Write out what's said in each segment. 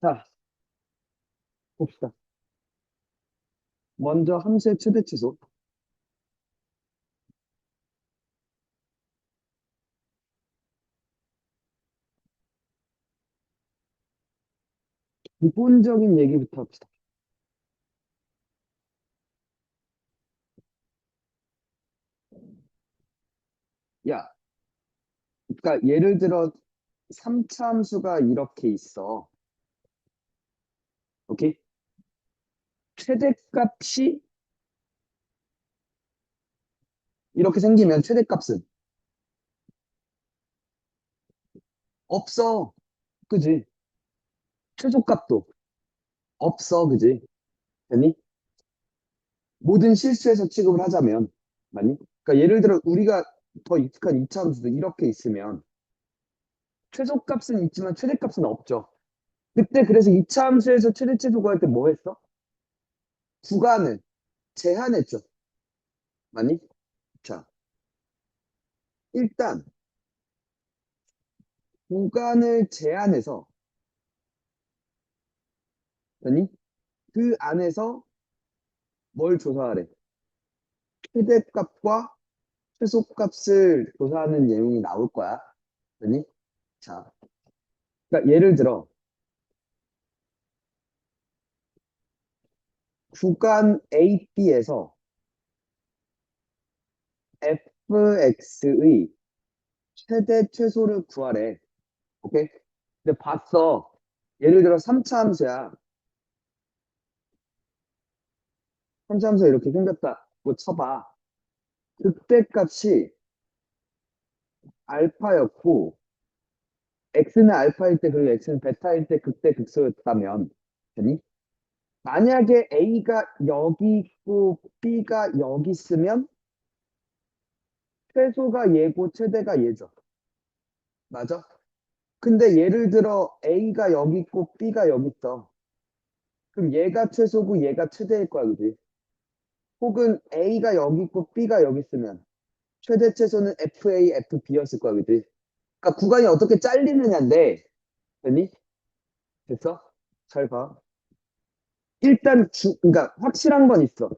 자, 봅시다. 먼저 함수의 최대 치수. 기본적인 얘기부터 합시다. 야, 그러니까 예를 들어 3차 함수가 이렇게 있어. 오케이? 최대값이 이렇게 생기면 최대값은 없어. 그지? 최소값도 없어. 그지? 되니? 모든 실수에서 취급을 하자면. 맞니? 그러니까 예를 들어 우리가 더 익숙한 2차 함수도 이렇게 있으면 최소값은 있지만 최대값은 없죠. 그때 그래서 2차 함수에서 최대 최소 구할 때 뭐 했어? 구간을 제한했죠. 맞니? 자, 일단 구간을 제한해서 아니 그 안에서 뭘 조사하래? 최대값과 최소값을 조사하는 내용이 나올 거야. 아니 자, 그러니까 예를 들어 구간 A, B에서 fx의 최대 최소를 구하래. 오케이? 근데 봤어. 예를 들어 3차 함수야. 3차 함수가 이렇게 생겼다고 쳐봐. 극대값이 알파였고 x는 알파일 때 그리고 x는 베타일 때 극대 극소였다면 되니? 만약에 a가 여기 있고 b가 여기 있으면 최소가 얘고 최대가 얘죠. 맞아? 근데 예를 들어 a가 여기 있고 b가 여기 있어. 그럼 얘가 최소고 얘가 최대일 거야, 그지? 혹은 a가 여기 있고 b가 여기 있으면 최대 최소는 fa, fb였을 거야, 그지? 그러니까 구간이 어떻게 잘리느냐인데, 되니? 됐어? 잘 봐. 일단 그러니까 확실한 건 있어.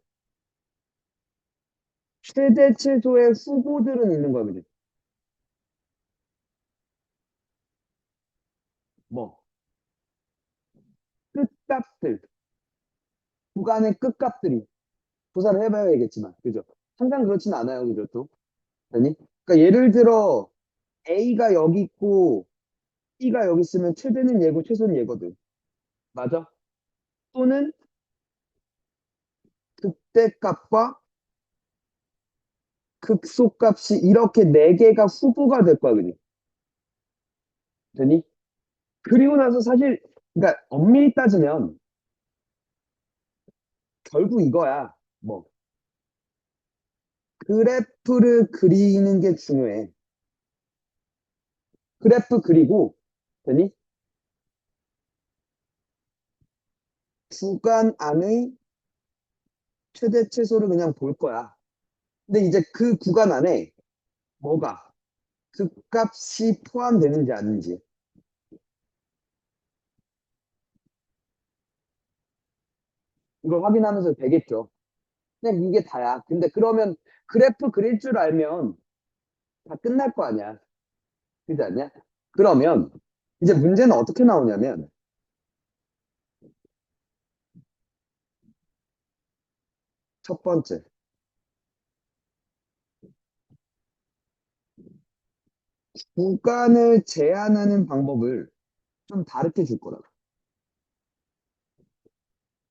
최대 최소의 후보들은 있는 거야, 그지? 뭐, 끝값들, 구간의 끝값들이 조사를 해봐야겠지만, 그죠? 항상 그렇진 않아요, 그죠? 또. 아니? 그러니까 예를 들어, A가 여기 있고, B가 여기 있으면 최대는 얘고 최소는 얘거든. 맞아? 또는 극대값과 극소값이 이렇게 네 개가 후보가 될 거야, 그지? 되니? 그리고 나서 사실, 그러니까 엄밀히 따지면, 결국 이거야. 뭐, 그래프를 그리는 게 중요해. 그래프 그리고, 되니? 구간 안의 최대 최소를 그냥 볼 거야. 근데 이제 그 구간 안에 뭐가 극값이 포함되는지 아닌지 이걸 확인하면서 되겠죠. 그냥 이게 다야. 근데 그러면 그래프 그릴 줄 알면 다 끝날 거 아니야. 그렇지 않냐? 그러면 이제 문제는 어떻게 나오냐면 첫 번째 구간을 제한하는 방법을 좀 다르게 줄 거라고.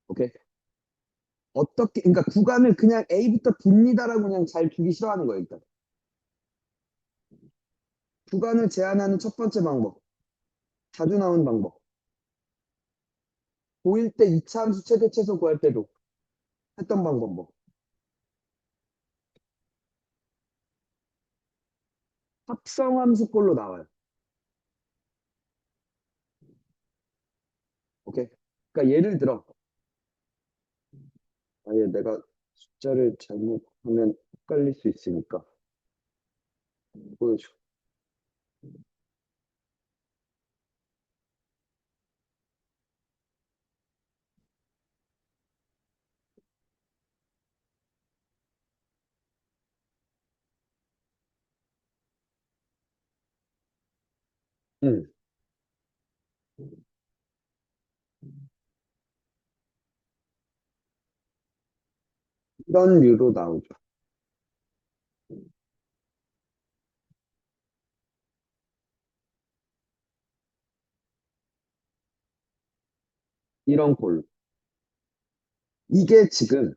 오케이? 어떻게 그러니까 구간을 그냥 A부터 B입니다라고 그냥 잘 주기 싫어하는 거예요, 일단. 구간을 제한하는 첫 번째 방법. 자주 나오는 방법. 고일 때 2차 함수 최대 최소 구할 때도 했던 방법 뭐. 합성함수꼴로 나와요. 오케이? 그러니까 예를 들어 아예 내가 숫자를 잘못하면 헷갈릴 수 있으니까 보여줘. 응. 이런 류로 나오죠. 이런 꼴로. 이게 지금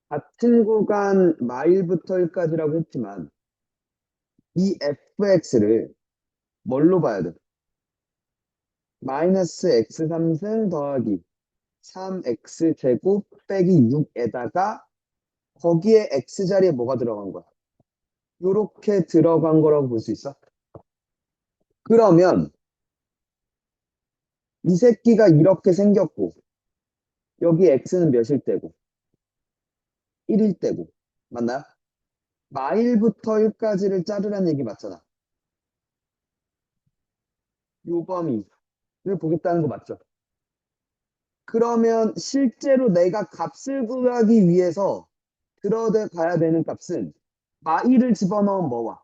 같은 구간 마일부터 일까지라고 했지만 이 fx를 뭘로 봐야 돼? 마이너스 x 3승 더하기 3x 제곱 빼기 6에다가 거기에 x 자리에 뭐가 들어간 거야? 요렇게 들어간 거라고 볼 수 있어? 그러면 이 새끼가 이렇게 생겼고 여기 x는 몇일 때고 1일 때고 맞나요? 마일부터 1까지를 자르라는 얘기 맞잖아. 요 범위를 보겠다는 거 맞죠? 그러면 실제로 내가 값을 구하기 위해서 들어가야 되는 값은 마일을 집어넣은 뭐와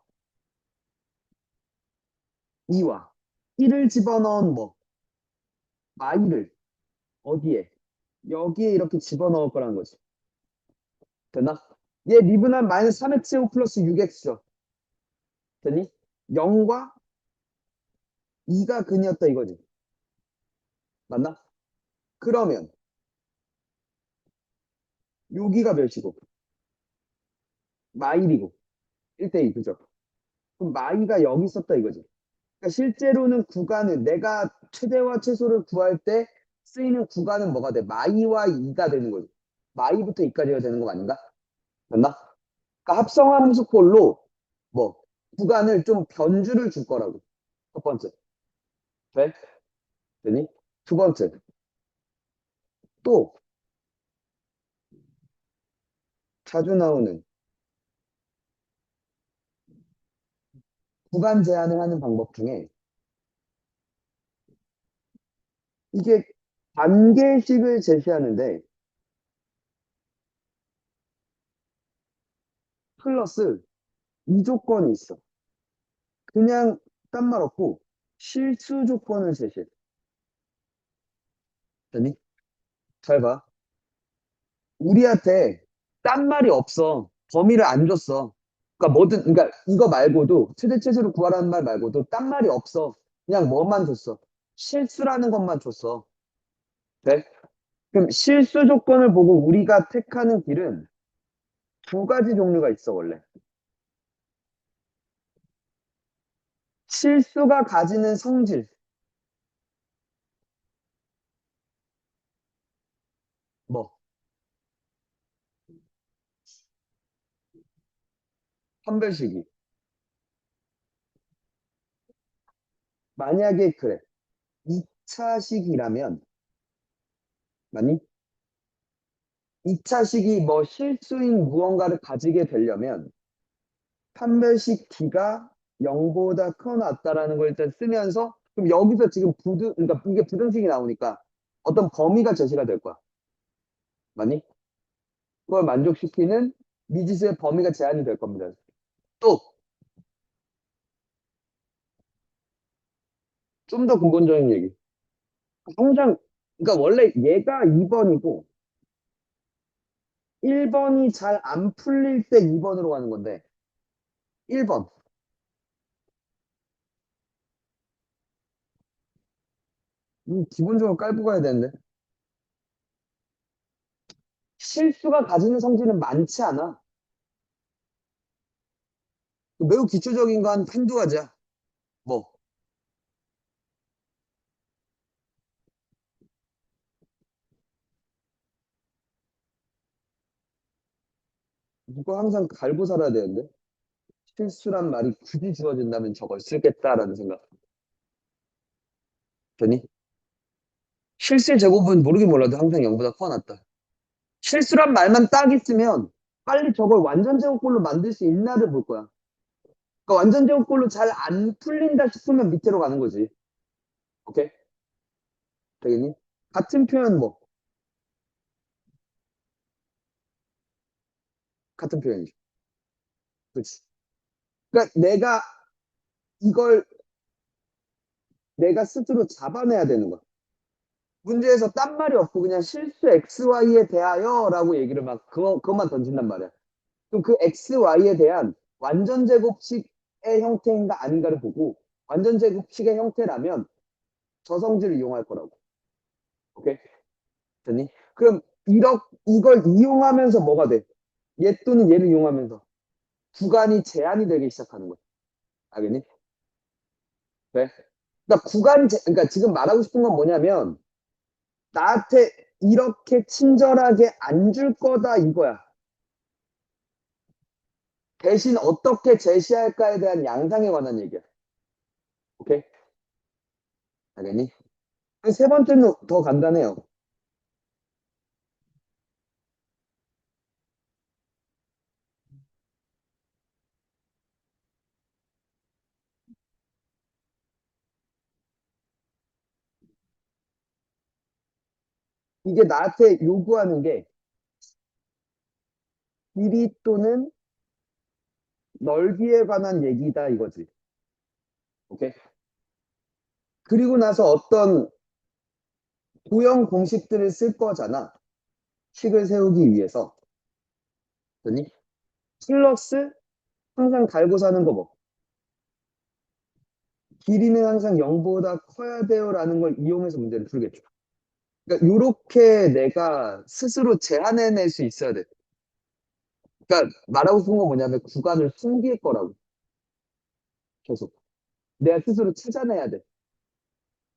2와 1을 집어넣은 뭐 마일을 어디에 여기에 이렇게 집어넣을 거라는 거지. 됐나? 얘 리브는 마이너스 3x제곱 플러스 6x죠. 됐니? 0과 2가 근이었다 이거지. 맞나? 그러면 여기가 몇이고 마일이고 1대2 그죠? 그럼 마이가 여기 있었다 이거지. 그러니까 실제로는 구간은 내가 최대와 최소를 구할 때 쓰이는 구간은 뭐가 돼? 마이와 2가 되는 거지. 마이부터 2까지가 되는 거 아닌가? 맞나? 그러니까 합성함수꼴로 뭐 구간을 좀 변주를 줄 거라고. 첫 번째. 돼? 되니? 두 번째. 또 자주 나오는 구간 제한을 하는 방법 중에 이게 단계식을 제시하는데 플러스 이 조건이 있어. 그냥 딴 말 없고 실수 조건을 제시해. 되니? 잘 봐. 우리한테 딴 말이 없어. 범위를 안 줬어. 그러니까 뭐든, 그러니까 이거 말고도 최대 최소를 구하라는 말 말고도 딴 말이 없어. 그냥 뭐만 줬어. 실수라는 것만 줬어. 네? 그럼 실수 조건을 보고 우리가 택하는 길은 두 가지 종류가 있어, 원래. 실수가 가지는 성질, 뭐, 판별식이. 만약에 그래. 2차식이라면, 맞니? 2차식이 뭐 실수인 무언가를 가지게 되려면 판별식 D가 0보다 크거나 같다라는 걸 일단 쓰면서 그럼 여기서 지금 그러니까 이게 부등식이 나오니까 어떤 범위가 제시가 될 거야. 맞니? 그걸 만족시키는 미지수의 범위가 제한이 될 겁니다. 또 좀 더 근본적인 얘기. 항상 그러니까 원래 얘가 2번이고 1번이 잘 안 풀릴 때 2번으로 가는 건데 1번 기본적으로 깔고 가야 되는데 실수가 가지는 성질은 많지 않아. 매우 기초적인 거 한 한두 가지야. 뭐 이거 항상 갈고 살아야 되는데 실수란 말이 굳이 주어진다면 저걸 쓰겠다라는 생각 되니? 실수의 제곱은 모르긴 몰라도 항상 0보다 커가 낫다. 실수란 말만 딱 있으면 빨리 저걸 완전 제곱꼴로 만들 수 있나를 볼 거야. 그러니까 완전 제곱꼴로 잘 안 풀린다 싶으면 밑으로 가는 거지. 오케이? 되겠니? 같은 표현 뭐 같은 표현이죠. 그렇지. 그러니까 이걸 내가 스스로 잡아내야 되는 거야. 문제에서 딴 말이 없고 그냥 실수 XY에 대하여라고 얘기를 막 그것만 던진단 말이야. 그럼 그 XY에 대한 완전 제곱식의 형태인가 아닌가를 보고 완전 제곱식의 형태라면 저 성질을 이용할 거라고. 오케이? 됐니? 그럼 이걸 이용하면서 뭐가 돼? 얘 또는 얘를 이용하면서 구간이 제한이 되기 시작하는 거야. 알겠니? 왜? 그러니까 그러니까 지금 말하고 싶은 건 뭐냐면 나한테 이렇게 친절하게 안 줄 거다 이거야. 대신 어떻게 제시할까에 대한 양상에 관한 얘기야. 오케이? 알겠니? 세 번째는 더 간단해요. 이게 나한테 요구하는 게 길이 또는 넓이에 관한 얘기다 이거지. 오케이? 그리고 나서 어떤 도형 공식들을 쓸 거잖아. 식을 세우기 위해서. 그니 플러스 항상 갈고 사는 거 뭐. 길이는 항상 0보다 커야 돼요라는 걸 이용해서 문제를 풀겠죠. 그러니까 이렇게 내가 스스로 제한해낼 수 있어야 돼. 그러니까 말하고 싶은 건 뭐냐면 구간을 숨길 거라고. 계속. 내가 스스로 찾아내야 돼.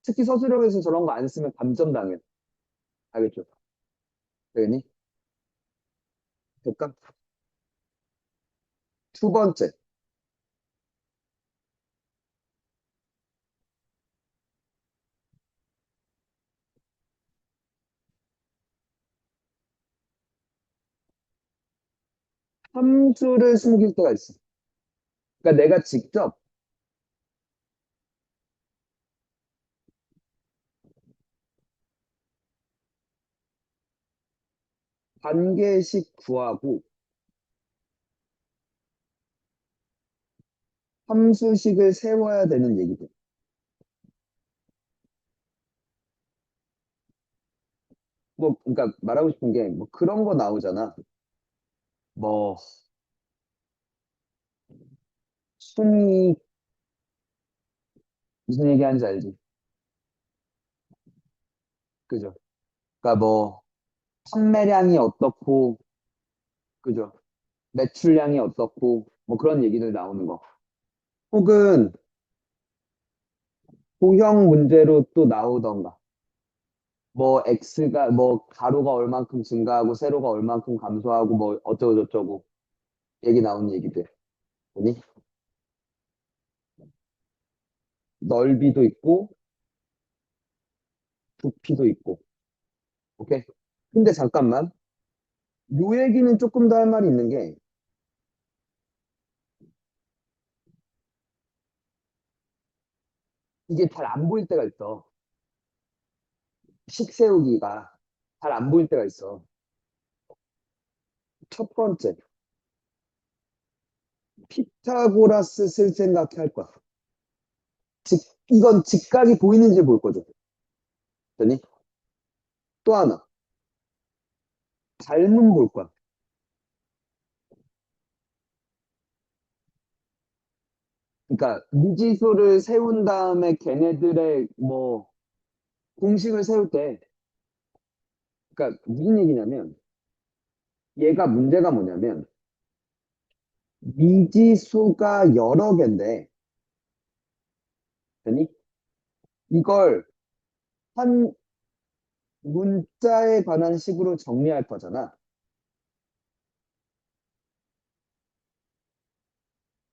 특히 서술형에서 저런 거 안 쓰면 감점당해. 알겠죠? 되겠니? 될까? 두 번째. 함수를 숨길 때가 있어. 그러니까 내가 직접 관계식 구하고 함수식을 세워야 되는 얘기들. 뭐, 그러니까 말하고 싶은 게 뭐 그런 거 나오잖아. 뭐, 순위, 무슨 얘기 하는지 알지? 그죠? 그러니까 뭐, 판매량이 어떻고, 그죠? 매출량이 어떻고, 뭐 그런 얘기들 나오는 거. 혹은 도형 문제로 또 나오던가. 뭐, 뭐, 가로가 얼만큼 증가하고, 세로가 얼만큼 감소하고, 뭐, 어쩌고저쩌고, 얘기 나오는 얘기들. 보니? 넓이도 있고, 부피도 있고. 오케이? 근데 잠깐만. 요 얘기는 조금 더 할 말이 있는 게, 이게 잘 안 보일 때가 있어. 식 세우기가 잘 안 보일 때가 있어. 첫 번째, 피타고라스 쓸 생각할 거야. 이건 직각이 보이는지 볼 거죠. 됐니? 또 하나, 닮음 볼 거야. 그러니까 미지수를 세운 다음에 걔네들의 뭐 공식을 세울 때, 그러니까 무슨 얘기냐면, 얘가 문제가 뭐냐면, 미지수가 여러 개인데, 됐니? 이걸 한 문자에 관한 식으로 정리할 거잖아.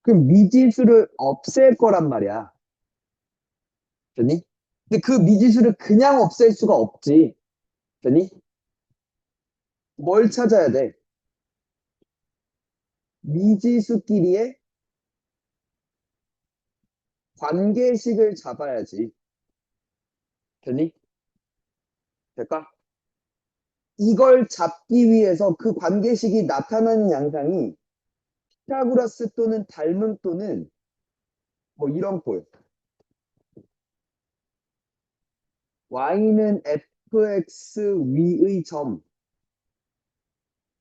그럼 미지수를 없앨 거란 말이야. 됐니? 근데 그 미지수를 그냥 없앨 수가 없지. 됐니? 뭘 찾아야 돼? 미지수끼리의 관계식을 잡아야지. 됐니? 될까? 이걸 잡기 위해서 그 관계식이 나타나는 양상이 피타고라스 또는 닮은 또는 뭐 이런 꼴. y는 fx 위의 점.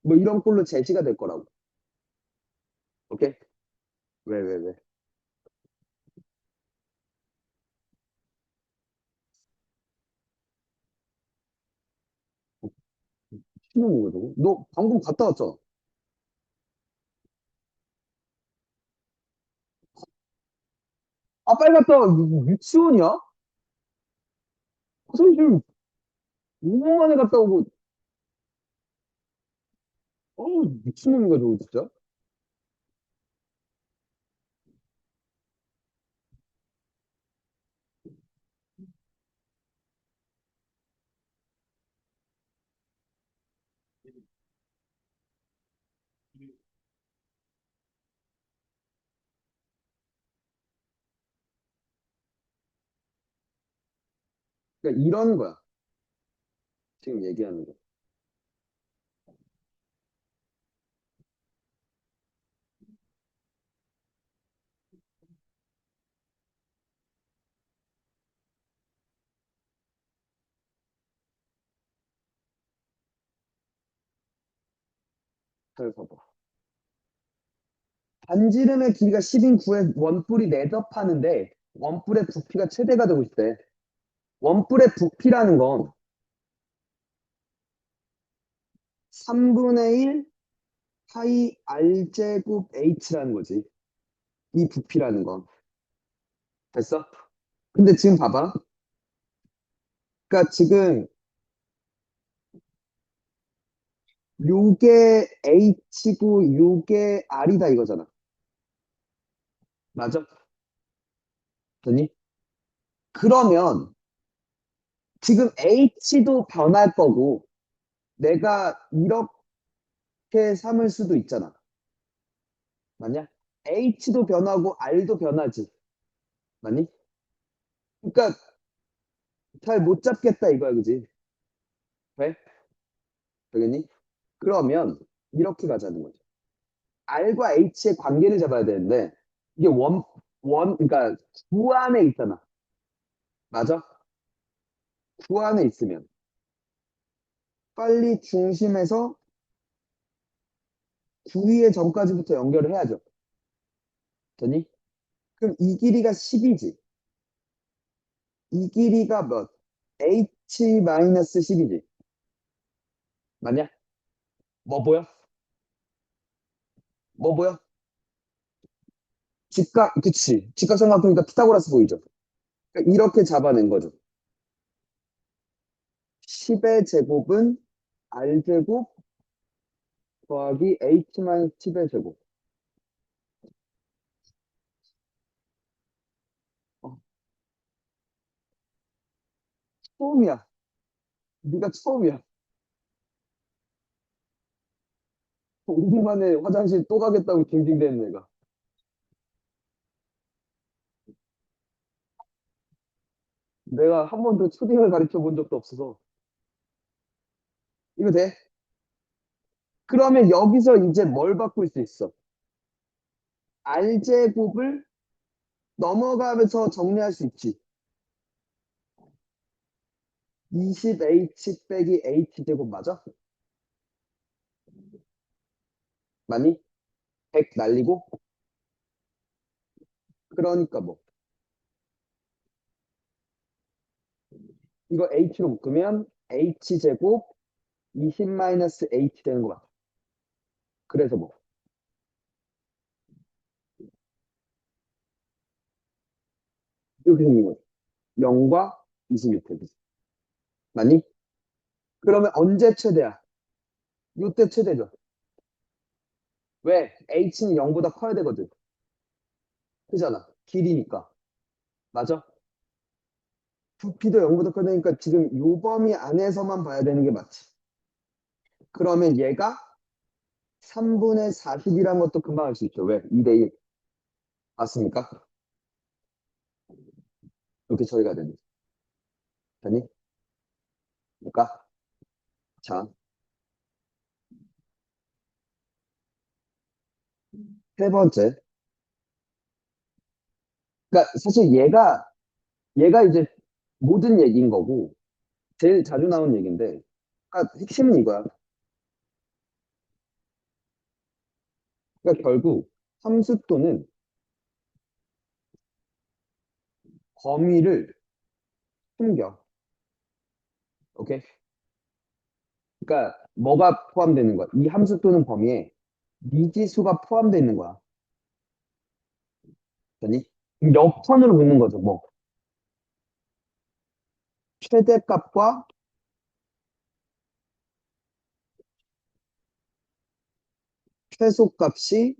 뭐 이런 꼴로 제시가 될 거라고. 오케이? 왜? 신혼인 거죠? 너 방금 갔다 왔잖아. 아, 빨리 갔다 와. 유치원이야? 선생님, 5분 만에 갔다 오고, 미친놈인가, 저거, 진짜? 그러니까 이런 거야. 지금 얘기하는 거. 잘 봐봐. 반지름의 길이가 10인 9에 원뿔이 내접하는데, 원뿔의 부피가 최대가 되고 있대. 원뿔의 부피라는 건 3분의 1 파이 r제곱 h라는 거지. 이 부피라는 건. 됐어? 근데 지금 봐봐. 그러니까 지금 요게 h고 요게 r이다 이거잖아. 맞아? 됐니? 그러면 지금 h도 변할 거고 내가 이렇게 삼을 수도 있잖아. 맞냐? h도 변하고 r도 변하지. 맞니? 그러니까 잘 못 잡겠다 이거야, 그지? 왜? 되겠니? 그러면 이렇게 가자는 거죠. R과 H의 관계를 잡아야 되는데 이게 그러니까 구 안에 있잖아. 맞아? 구 안에 있으면 빨리 중심에서 구 위의 점까지부터 연결을 해야죠. 되니? 그럼 이 길이가 10이지. 이 길이가 몇? H-10이지. 맞냐? 뭐 보여? 뭐 보여? 직각, 그치. 직각삼각형이니까 피타고라스 보이죠? 그러니까 이렇게 잡아낸 거죠. 10의 제곱은 R제곱 더하기 H-10의 제곱. 어, 처음이야. 네가 처음이야. 5분 만에 화장실 또 가겠다고 징징대는 애가. 내가 한 번도 초딩을 가르쳐 본 적도 없어서. 이거 돼? 그러면 여기서 이제 뭘 바꿀 수 있어? R제곱을 넘어가면서 정리할 수 있지. 20H 빼기 H제곱 맞아? 맞니? 100 날리고? 그러니까 뭐. 이거 H로 묶으면 H제곱 20-H 되는 거 맞아. 그래서 뭐. 이렇게 생긴 거지. 0과 26회. 맞니? 그러면 언제 최대야? 요때 최대죠. 왜? H는 0보다 커야 되거든. 그잖아. 길이니까. 맞아? 부피도 0보다 커야 되니까 지금 요 범위 안에서만 봐야 되는 게 맞지. 그러면 얘가 3분의 40이란 것도 금방 알 수 있죠. 왜? 2대1. 맞습니까? 이렇게 처리가 되는. 되니? 그러니까 자, 세 번째. 그러니까 사실 얘가 이제 모든 얘기인 거고, 제일 자주 나온 얘기인데, 그러니까 핵심은 이거야. 그러니까 결국 함수 또는 범위를 숨겨. 오케이? 그러니까 뭐가 포함되는 거야? 이 함수 또는 범위에 미지수가 포함되어 있는 거야. 아니? 그럼 역선으로 긋는 거죠. 뭐 최대값과 최소값이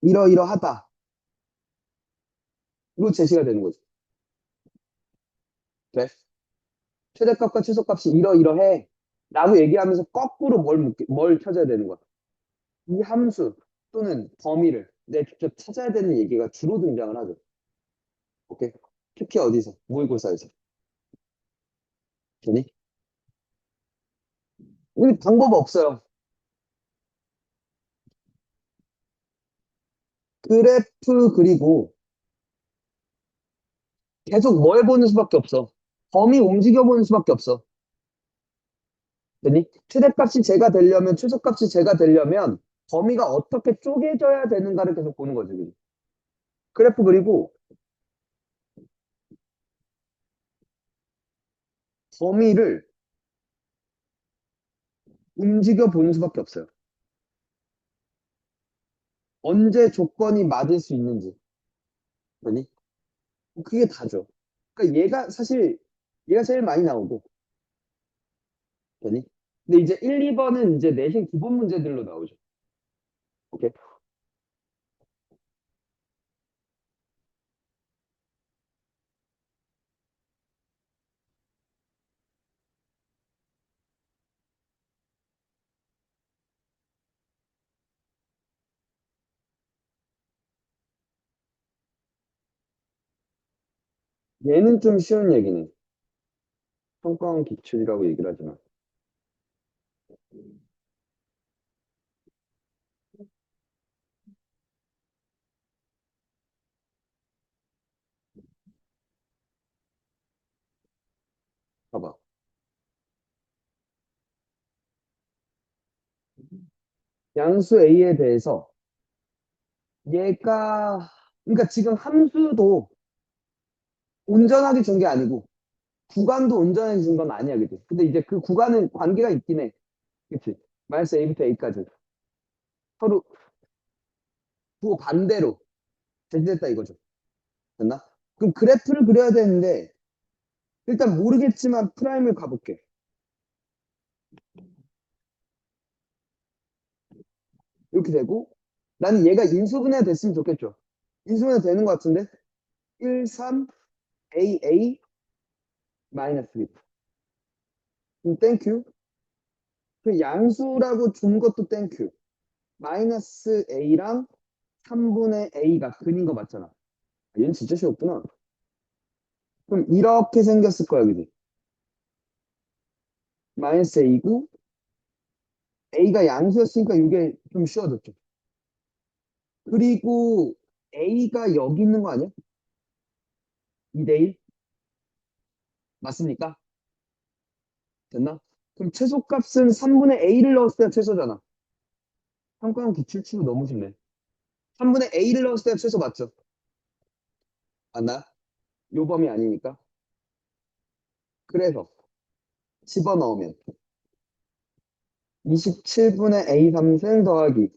이러이러하다. 이거 제시가 되는 거죠. 그래? 최대값과 최소값이 이러이러해. 라고 얘기하면서 거꾸로 뭘 찾아야 되는 거야? 이 함수 또는 범위를 내가 직접 찾아야 되는 얘기가 주로 등장을 하죠. 오케이? 특히 어디서? 모의고사에서. 되니? 우리 방법 없어요. 그래프 그리고 계속 뭘 보는 수밖에 없어. 범위 움직여 보는 수밖에 없어. 되니? 최대값이 제가 되려면, 최소값이 제가 되려면 범위가 어떻게 쪼개져야 되는가를 계속 보는 거지. 그지? 그래프 그리고 범위를 움직여 보는 수밖에 없어요. 언제 조건이 맞을 수 있는지. 되니? 그게 다죠. 그러니까 얘가 제일 많이 나오고. 되니? 근데 이제 1, 2번은 이제 내신 기본 문제들로 나오죠. 오케이? 얘는 좀 쉬운 얘기네. 평가원 기출이라고 얘기를 하지만. 봐봐. 양수 A에 대해서 그러니까 지금 함수도 온전하게 준 게 아니고, 구간도 온전하게 준 건 아니야, 그치? 근데 이제 그 구간은 관계가 있긴 해. 그치? 마이너스 A부터 A까지. 서로 부 반대로 제시됐다 이거죠. 됐나? 그럼 그래프를 그려야 되는데, 일단 모르겠지만 프라임을 가볼게. 이렇게 되고, 나는 얘가 인수분해가 됐으면 좋겠죠. 인수분해 되는 것 같은데? 1, 3, AA, 마이너스 B. 땡큐. 그 양수라고 준 것도 땡큐. 마이너스 A랑 3분의 A가 근인 거 맞잖아. 얘는 진짜 쉬웠구나. 그럼 이렇게 생겼을 거야, 그지? 마이너스 A고, A가 양수였으니까 이게 좀 쉬워졌죠. 그리고 A가 여기 있는 거 아니야? 2대1? 맞습니까? 됐나? 그럼 최소값은 3분의 A를 넣었을 때가 최소잖아. 평가원 기출치고 너무 쉽네. 3분의 A를 넣었을 때가 최소 맞죠? 맞나? 요 범위 아니니까. 그래서 집어넣으면 27분의 A 3승 더하기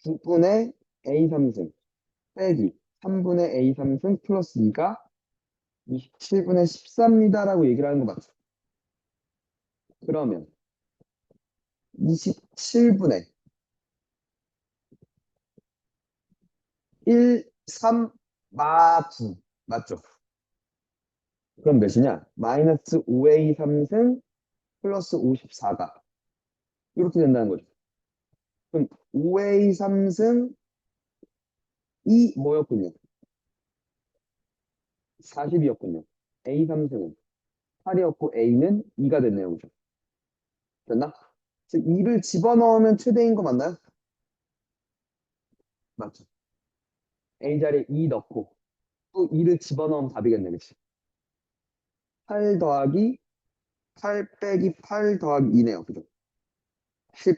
9분의 A 3승 빼기 3분의 A 3승 플러스 2가 27분의 14입니다라고 얘기를 하는 거 맞죠? 그러면 27분의 1, 3, 마 9 맞죠? 그럼 몇이냐? 마이너스 5A 3승 플러스 54가 이렇게 된다는 거죠. 그럼 5A 3승 이 뭐였군요? 40이었군요. A 3승은 8이었고 A는 2가 됐네요. 그죠? 됐나? 즉 2를 집어넣으면 최대인 거 맞나요? 맞죠. A 자리에 2 넣고 또 2를 집어넣으면 답이겠네, 그치? 8 더하기 8 빼기 8 더하기 2네요, 그죠? 10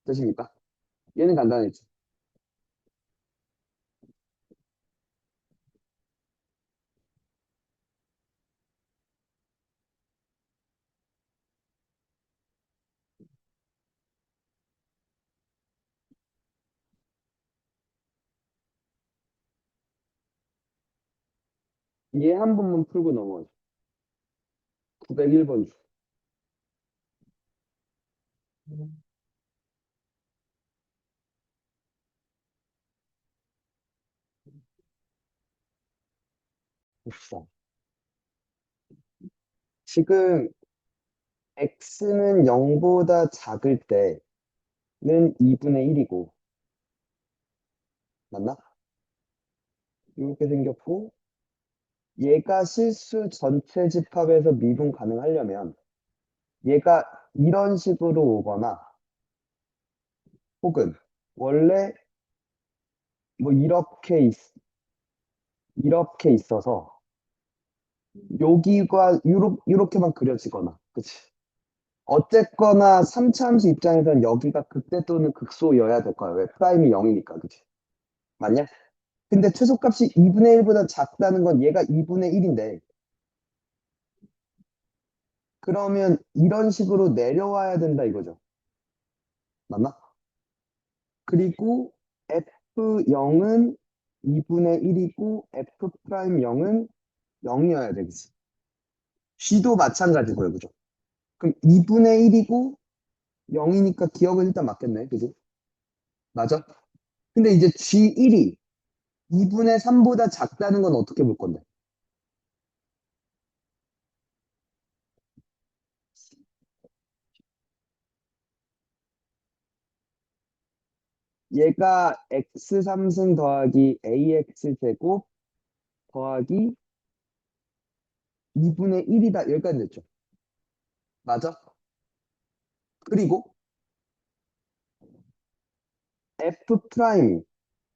되십니까? 얘는 간단했죠. 얘 한 번만 풀고 넘어가죠. 901번 주. 봅시다. 지금 x는 0보다 작을 때는 2분의 1이고, 맞나? 이렇게 생겼고, 얘가 실수 전체 집합에서 미분 가능하려면 얘가 이런 식으로 오거나 혹은 원래 뭐 이렇게 있어서 여기가 요렇게만 그려지거나, 그치? 어쨌거나 3차 함수 입장에서는 여기가 극대 또는 극소여야 될 거야. 왜? 프라임이 0이니까, 그치? 맞냐? 근데 최소값이 2분의 1보다 작다는 건 얘가 2분의 1인데, 그러면 이런 식으로 내려와야 된다 이거죠. 맞나? 그리고 F0은 2분의 1이고 F'0은 0이어야 되겠지. G도 마찬가지고요. 그죠? 그럼 2분의 1이고 0이니까 기억은 일단 맞겠네. 그지? 맞아? 근데 이제 G1이 2분의 3보다 작다는 건 어떻게 볼 건데? 얘가 x3승 더하기 ax제곱 더하기 2분의 1이다. 여기까지 됐죠? 맞아? 그리고 F 프라임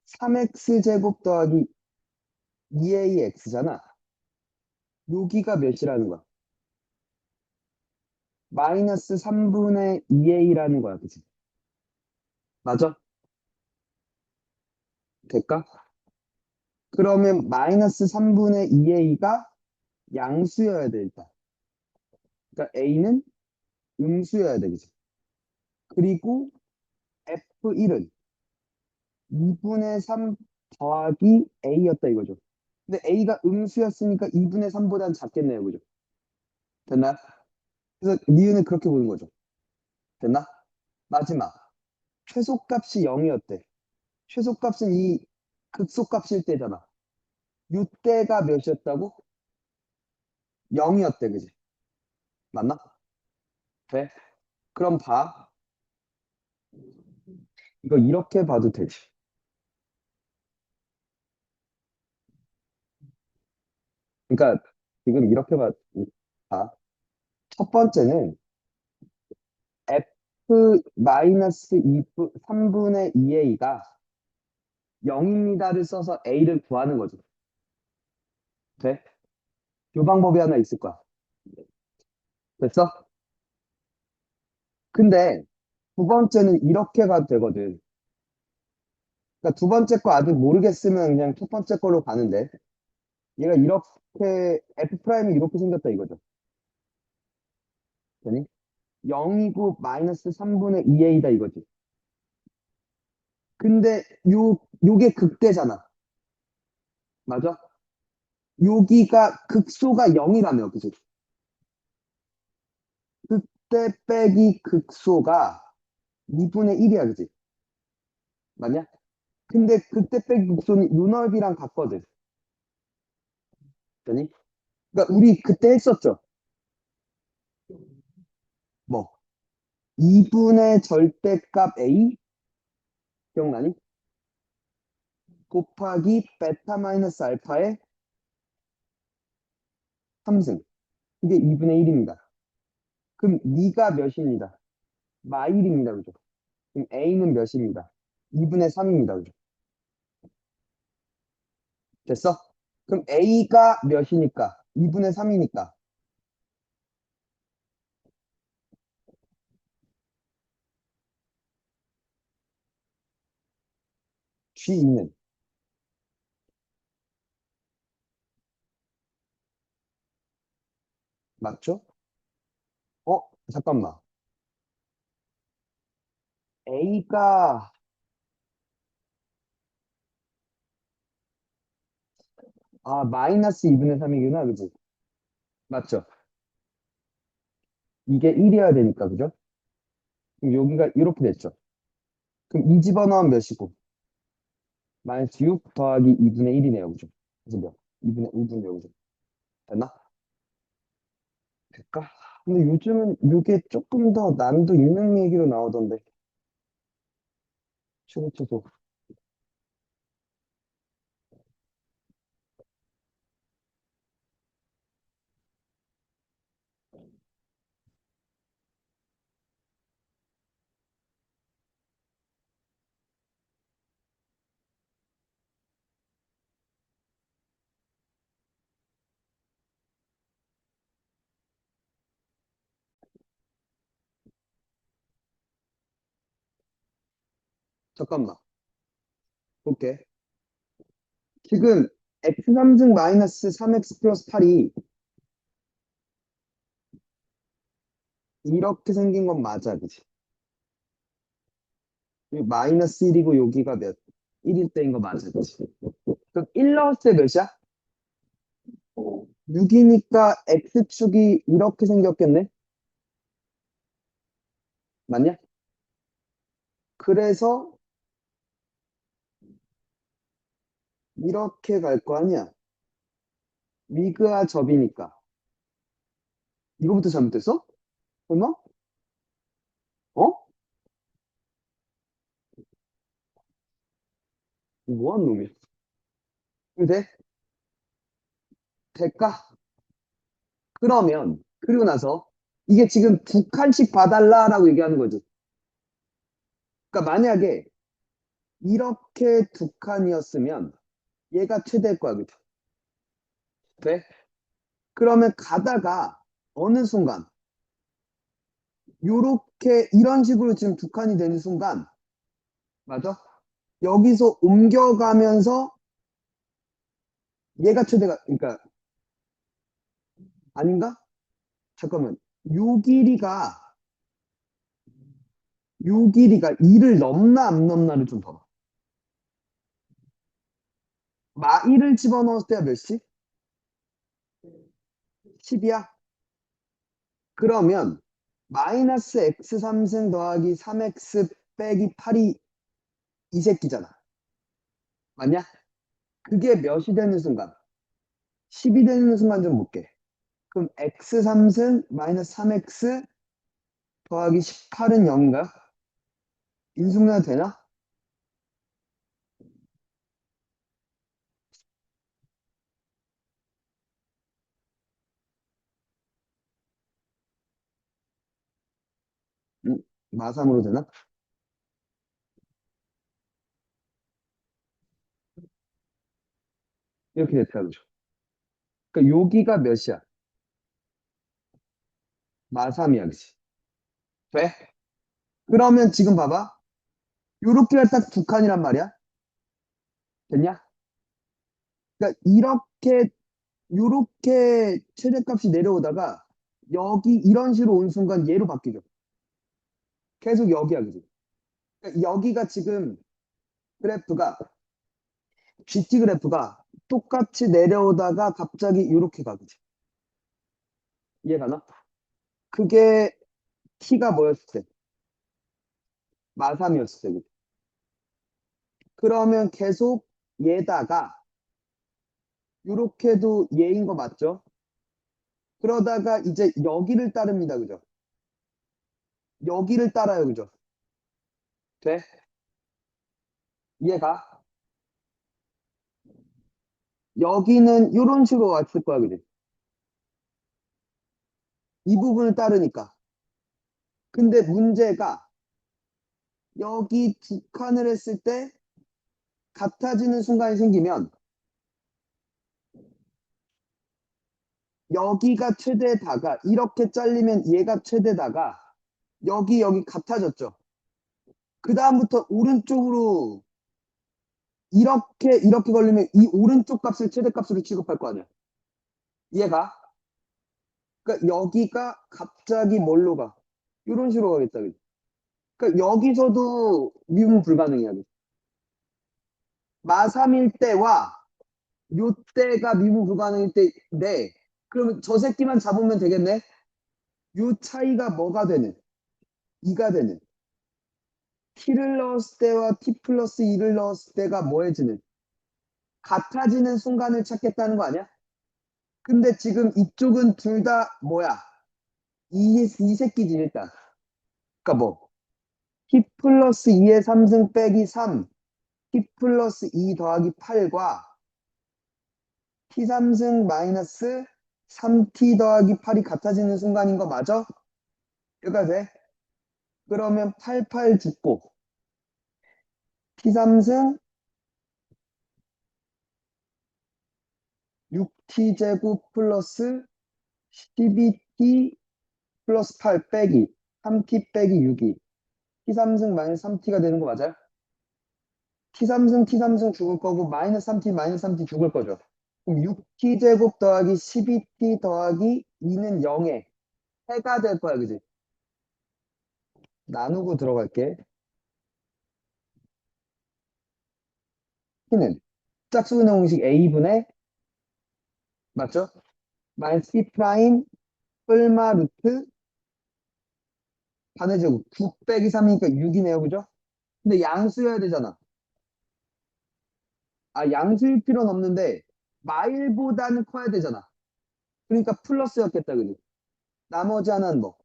3x제곱 더하기 2ax잖아. 여기가 몇이라는 거야? 마이너스 3분의 2a라는 거야. 그치? 맞아? 될까? 그러면 마이너스 3분의 2a가 양수여야 돼, 일단. 그러니까 a는 음수여야 돼, 그치? 그리고 f1은 2분의 3 더하기 a였다 이거죠. 근데 a가 음수였으니까 2분의 3보다는 작겠네요, 그죠? 됐나? 그래서 니은은 그렇게 보는 거죠. 됐나? 마지막. 최소값이 0이었대. 최소값은 이 극소값일 때잖아. 이때가 몇이었다고? 0이었대, 그지? 맞나? 돼? 그럼 봐. 이거 이렇게 봐도 되지. 그러니까 지금 이렇게 봐. 첫 번째는 f 마이너스 3분의 2a가 0입니다를 써서 a를 구하는 거죠. 돼? 이 방법이 하나 있을 거야. 됐어? 근데 두 번째는 이렇게 가도 되거든. 그러니까 두 번째 거 아직 모르겠으면 그냥 첫 번째 걸로 가는데 얘가 이렇게 f 프라임이 이렇게 생겼다 이거죠. 되니? 0이고 마이너스 3분의 2a다 이거지. 근데 요게 극대잖아. 맞아? 여기가 극소가 0이라며, 그지? 극대 빼기 극소가 2분의 1이야, 그지? 맞냐? 근데 극대 빼기 극소는 요 넓이랑 같거든. 되니? 그러니까 우리 그때 했었죠. 뭐 2분의 절대값 a 기억나니? 곱하기 베타 마이너스 알파의 3승. 이게 2분의 1입니다. 그럼 D가 몇입니다. 마일입니다. 그죠? 그럼 A는 몇입니다. 2분의 3입니다. 그죠? 됐어? 그럼 A가 몇이니까? 2분의 3이니까. G 있는. 맞죠? 어? 잠깐만. A가, 마이너스 2분의 3이구나. 그지? 맞죠? 이게 1이어야 되니까. 그죠? 그럼 여기가 이렇게 됐죠. 그럼 이 집어넣으면 몇이고? 마이너스 6 더하기 2분의 1이네요. 그죠? 그래서 몇? 2분의 5분의 그죠? 됐나? 될까? 근데 요즘은 이게 조금 더 난도 있는 얘기로 나오던데. 최고. 잠깐만. 볼게. 지금 x3승 마이너스 3x 플러스 8이 이렇게 생긴 건 맞아, 그지? 여기 마이너스 1이고 여기가 몇? 1일 때인 거 맞아, 그지? 그럼 1 넣었을 때 몇이야? 6이니까 x축이 이렇게 생겼겠네? 맞냐? 그래서 이렇게 갈 거 아니야? 위그와 접이니까. 이거부터 잘못됐어? 설마? 어? 뭐한 놈이야? 이거 돼? 될까? 그러면, 그리고 나서, 이게 지금 두 칸씩 봐달라라고 얘기하는 거지. 그러니까 만약에 이렇게 두 칸이었으면 얘가 최대일 거야, 그죠? 돼? 그러면 가다가 어느 순간, 요렇게, 이런 식으로 지금 두 칸이 되는 순간, 맞아? 여기서 옮겨가면서 얘가 최대가, 그러니까, 아닌가? 잠깐만. 요 길이가, 요 길이가 2를 넘나 안 넘나를 좀 봐봐. 마 1을 집어넣었을 때가 몇이? 10이야? 그러면 마이너스 x 3승 더하기 3x 빼기 8이 이 새끼잖아. 맞냐? 그게 몇이 되는 순간? 10이 되는 순간 좀 볼게. 그럼 x 3승 마이너스 3x 더하기 18은 0인가요? 인수분해 되나? 음, 마삼으로 되나? 이렇게 됐다, 그죠? 그러니까 여기가 몇이야? 마삼이야, 그치? 돼? 그러면 지금 봐봐. 요렇게가 딱 두 칸이란 말이야. 됐냐? 그러니까 요렇게 최대값이 내려오다가 여기 이런 식으로 온 순간 얘로 바뀌죠. 계속 여기야, 그지? 그러니까 여기가 지금 그래프가, GT 그래프가 똑같이 내려오다가 갑자기 요렇게 가, 그지? 이해가나? 그게 T가 뭐였을 때? 마삼이었을 때, 그지? 그러면 계속 얘다가 요렇게도 얘인 거 맞죠? 그러다가 이제 여기를 따릅니다, 그죠? 여기를 따라요, 그죠? 돼? 이해가? 여기는 이런 식으로 왔을 거야, 그지? 이 부분을 따르니까. 근데 문제가 여기 두 칸을 했을 때 같아지는 순간이 생기면 여기가 최대다가 이렇게 잘리면 얘가 최대다가 여기 같아졌죠. 그 다음부터 오른쪽으로 이렇게 걸리면 이 오른쪽 값을 최대값으로 취급할 거 아니야. 얘가 그러니까 여기가 갑자기 뭘로 가? 이런 식으로 가겠다. 그지? 그러니까 여기서도 미분 불가능이야. 그지? 마3일 때와 요 때가 미분 불가능일 때인데 그러면 저 새끼만 잡으면 되겠네. 요 차이가 뭐가 되는? 2가 되는. t를 넣었을 때와 t 플러스 2를 넣었을 때가 뭐해지는? 같아지는 순간을 찾겠다는 거 아니야? 근데 지금 이쪽은 둘 다 뭐야? 이 새끼지 일단. 그러니까 뭐 t 플러스 2의 3승 빼기 3 t 플러스 2 더하기 8과 t 3승 마이너스 3t 더하기 8이 같아지는 순간인 거 맞아? 여기가 돼? 그러면 88 죽고 t 3승 6t 제곱 플러스 12t 플러스 8 빼기 3t 빼기 6이 t 3승 마이너스 3t가 되는 거 맞아요? t 3승 죽을 거고 마이너스 3t 죽을 거죠. 그럼 6t 제곱 더하기 12t 더하기 2는 0에 해가 될 거야, 그지? 나누고 들어갈게. t는 짝수근의 공식 a분의 맞죠? 마이너스 c 프라임 뿔마 루트 반의 제곱 9 빼기 3이니까 6이네요, 그죠? 근데 양수여야 되잖아. 아, 양수일 필요는 없는데 마일보다는 커야 되잖아. 그러니까 플러스였겠다, 그지? 나머지 하나는 뭐?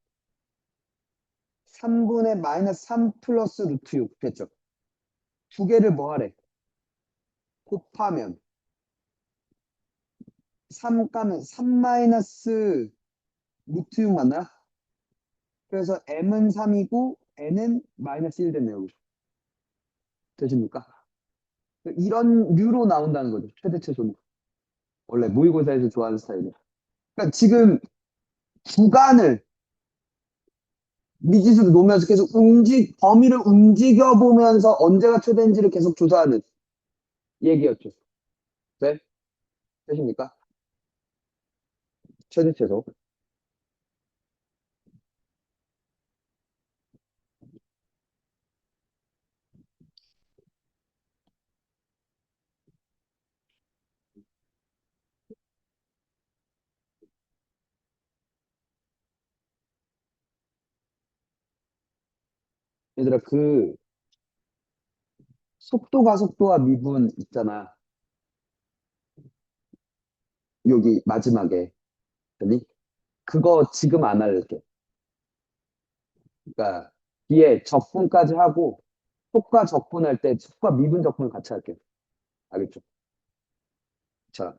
3분의 마이너스 3 플러스 루트 6 됐죠? 두 개를 뭐 하래? 곱하면 3 까면 3 마이너스 루트 6 맞나요? 그래서 m은 3이고 n은 마이너스 1 됐네요. 그죠? 되십니까? 이런 류로 나온다는 거죠. 최대 최소는. 원래 모의고사에서 좋아하는 스타일이에요. 그러니까 지금 구간을 미지수로 놓으면서 계속 범위를 움직여 보면서 언제가 최대인지를 계속 조사하는 얘기였죠. 네? 되십니까? 최대 최소. 얘들아, 그 속도 가속도와 미분 있잖아. 여기 마지막에. 아니? 그거 지금 안 할게. 그러니까 뒤에 적분까지 하고 속과 적분할 때 속과 미분 적분을 같이 할게. 알겠죠? 자,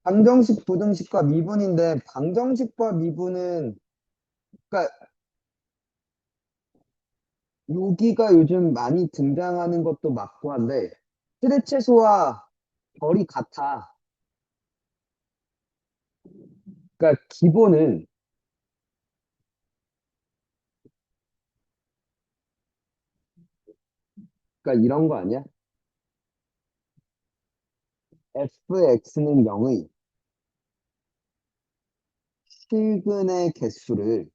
방정식, 부등식과 미분인데 방정식과 미분은 그러니까 여기가 요즘 많이 등장하는 것도 맞고 한데 최대최소와 결이 같아. 그러니까 기본은 그러니까 이런 거 아니야? fx는 0의 실근의 개수를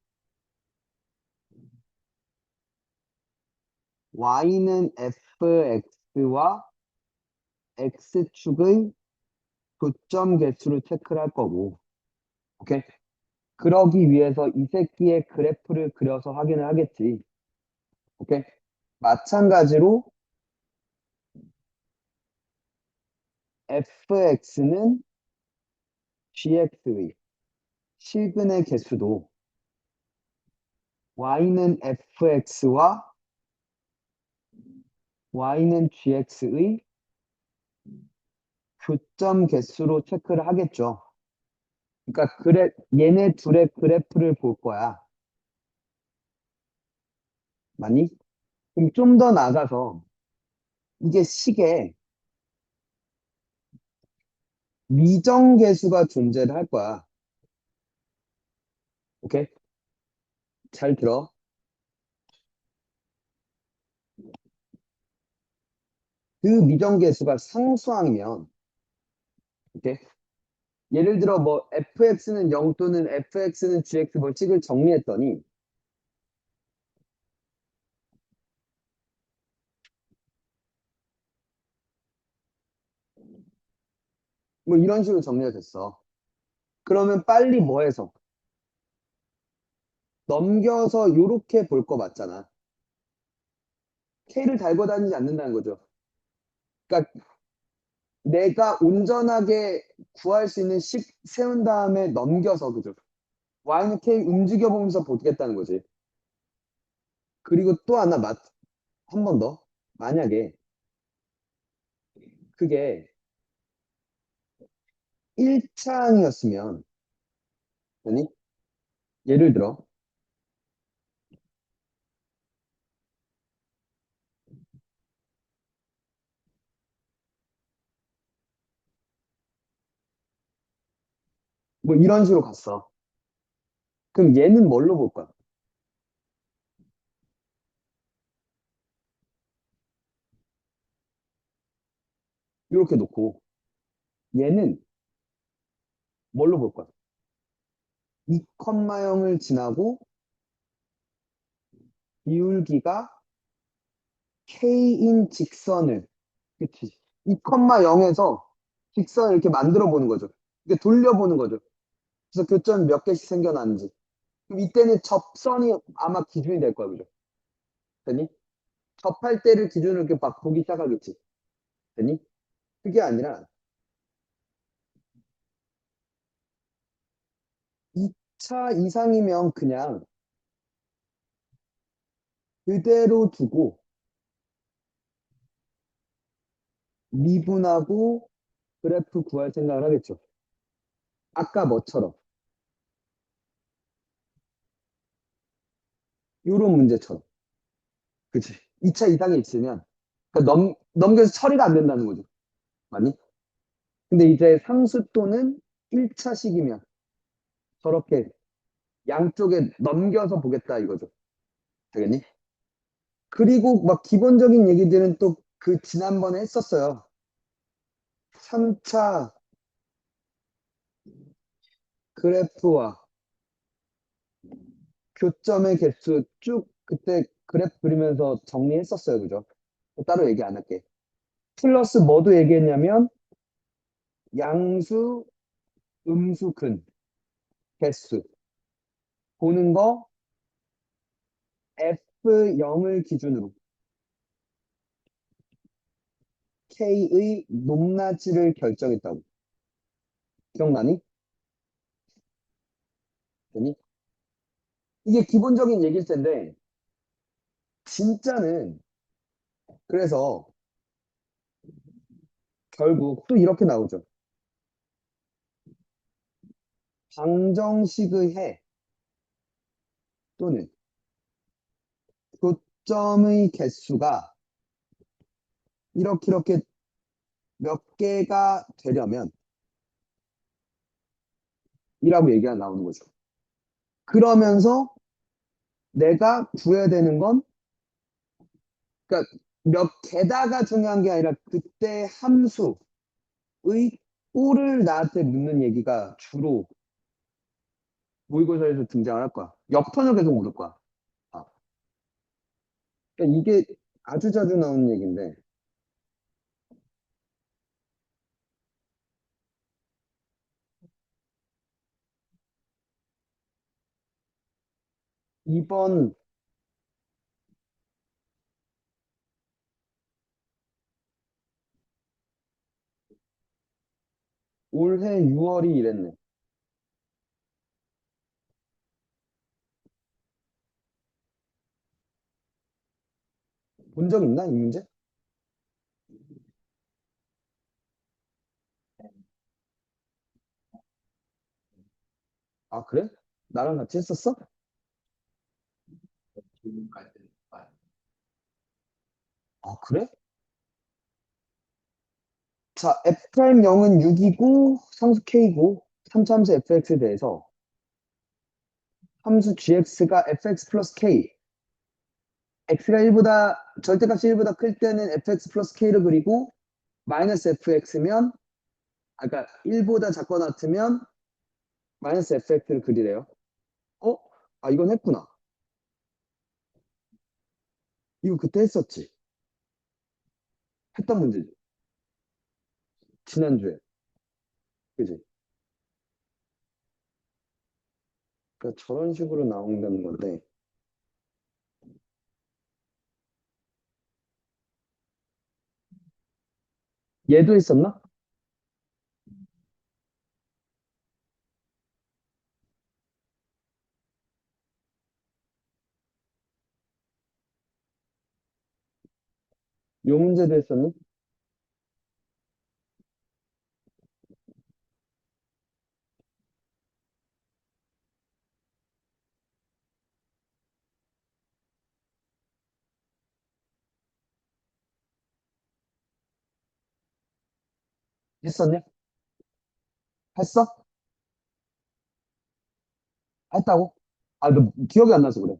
y는 fx와 x축의 교점 개수를 체크를 할 거고, 오케이? 그러기 위해서 이 새끼의 그래프를 그려서 확인을 하겠지. 오케이? 마찬가지로 fx는 gx의 실근의 개수도 y는 fx와 y는 gx의 교점 개수로 체크를 하겠죠. 그러니까 얘네 둘의 그래프를 볼 거야. 많이? 그럼 좀 더 나가서 이게 식에 미정계수가 존재를 할 거야. 오케이? 잘 들어. 그 미정계수가 상수항이면, 오케이? 예를 들어 뭐 fx는 0 또는 fx는 gx 뭐 식을 정리했더니 뭐 이런 식으로 정리가 됐어. 그러면 빨리 뭐 해서 넘겨서 요렇게 볼 거 맞잖아. K를 달고 다니지 않는다는 거죠. 그러니까 내가 온전하게 구할 수 있는 식 세운 다음에 넘겨서 그죠. Y는 K 움직여 보면서 보겠다는 거지. 그리고 또 하나 한 번 더. 만약에 그게 1차항이었으면, 아니, 예를 들어, 뭐 이런 식으로 갔어. 그럼 얘는 뭘로 볼 거야? 이렇게 놓고, 얘는 뭘로 볼 거야? 2,0을 지나고 기울기가 K인 직선을, 그치? 2,0에서 직선을 이렇게 만들어 보는 거죠. 이렇게 돌려보는 거죠. 그래서 교점이 몇 개씩 생겨나는지. 그럼 이때는 접선이 아마 기준이 될 거야, 그죠? 되니? 접할 때를 기준으로 이렇게 막 보기 시작하겠지. 되니? 그게 아니라 2차 이상이면 그냥 그대로 두고 미분하고 그래프 구할 생각을 하겠죠. 아까 뭐처럼. 요런 문제처럼. 그치? 2차 이상이 있으면 그러니까 넘겨서 처리가 안 된다는 거죠. 맞니? 근데 이제 상수 또는 1차식이면 저렇게 양쪽에 넘겨서 보겠다 이거죠. 되겠니? 그리고 막 기본적인 얘기들은 또 그 지난번에 했었어요. 3차 그래프와 교점의 개수 쭉 그때 그래프 그리면서 정리했었어요. 그죠? 따로 얘기 안 할게. 플러스 뭐도 얘기했냐면 양수, 음수, 근, 개수 보는 거 F0을 기준으로 K의 높낮이를 결정했다고. 기억나니? 되니? 이게 기본적인 얘기일 텐데 진짜는 그래서 결국 또 이렇게 나오죠. 방정식의 해 또는 교점의 개수가 이렇게 몇 개가 되려면 이라고 얘기가 나오는 거죠. 그러면서 내가 구해야 되는 건 그러니까 몇 개다가 중요한 게 아니라 그때 함수의 꼴을 나한테 묻는 얘기가 주로 모의고사에서 등장을 할 거야. 역턴을 계속 물을 거야. 아, 그러니까 이게 아주 자주 나오는 얘기인데 이번 올해 6월이 이랬네. 본 적 있나 이 문제? 아 그래? 나랑 같이 했었어? 아, 그래? 자, F'M0은 6이고, 상수 K고, 3차함수 fx에 대해서 함수 gx가 fx 플러스 k, x가 1보다, 절대값이 1보다 클 때는 fx 플러스 k를 그리고, 마이너스 fx면, 아까 1보다 작거나 같으면, 마이너스 fx를 그리래요. 어? 아, 이건 했구나. 이거 그때 했었지. 했던 문제지. 지난주에. 그지? 그러니까 저런 식으로 나온다는 건데, 얘도 했었나? 요 문제도 했었나? 했었냐? 했어? 했다고? 아, 너 기억이 안 나서 그래.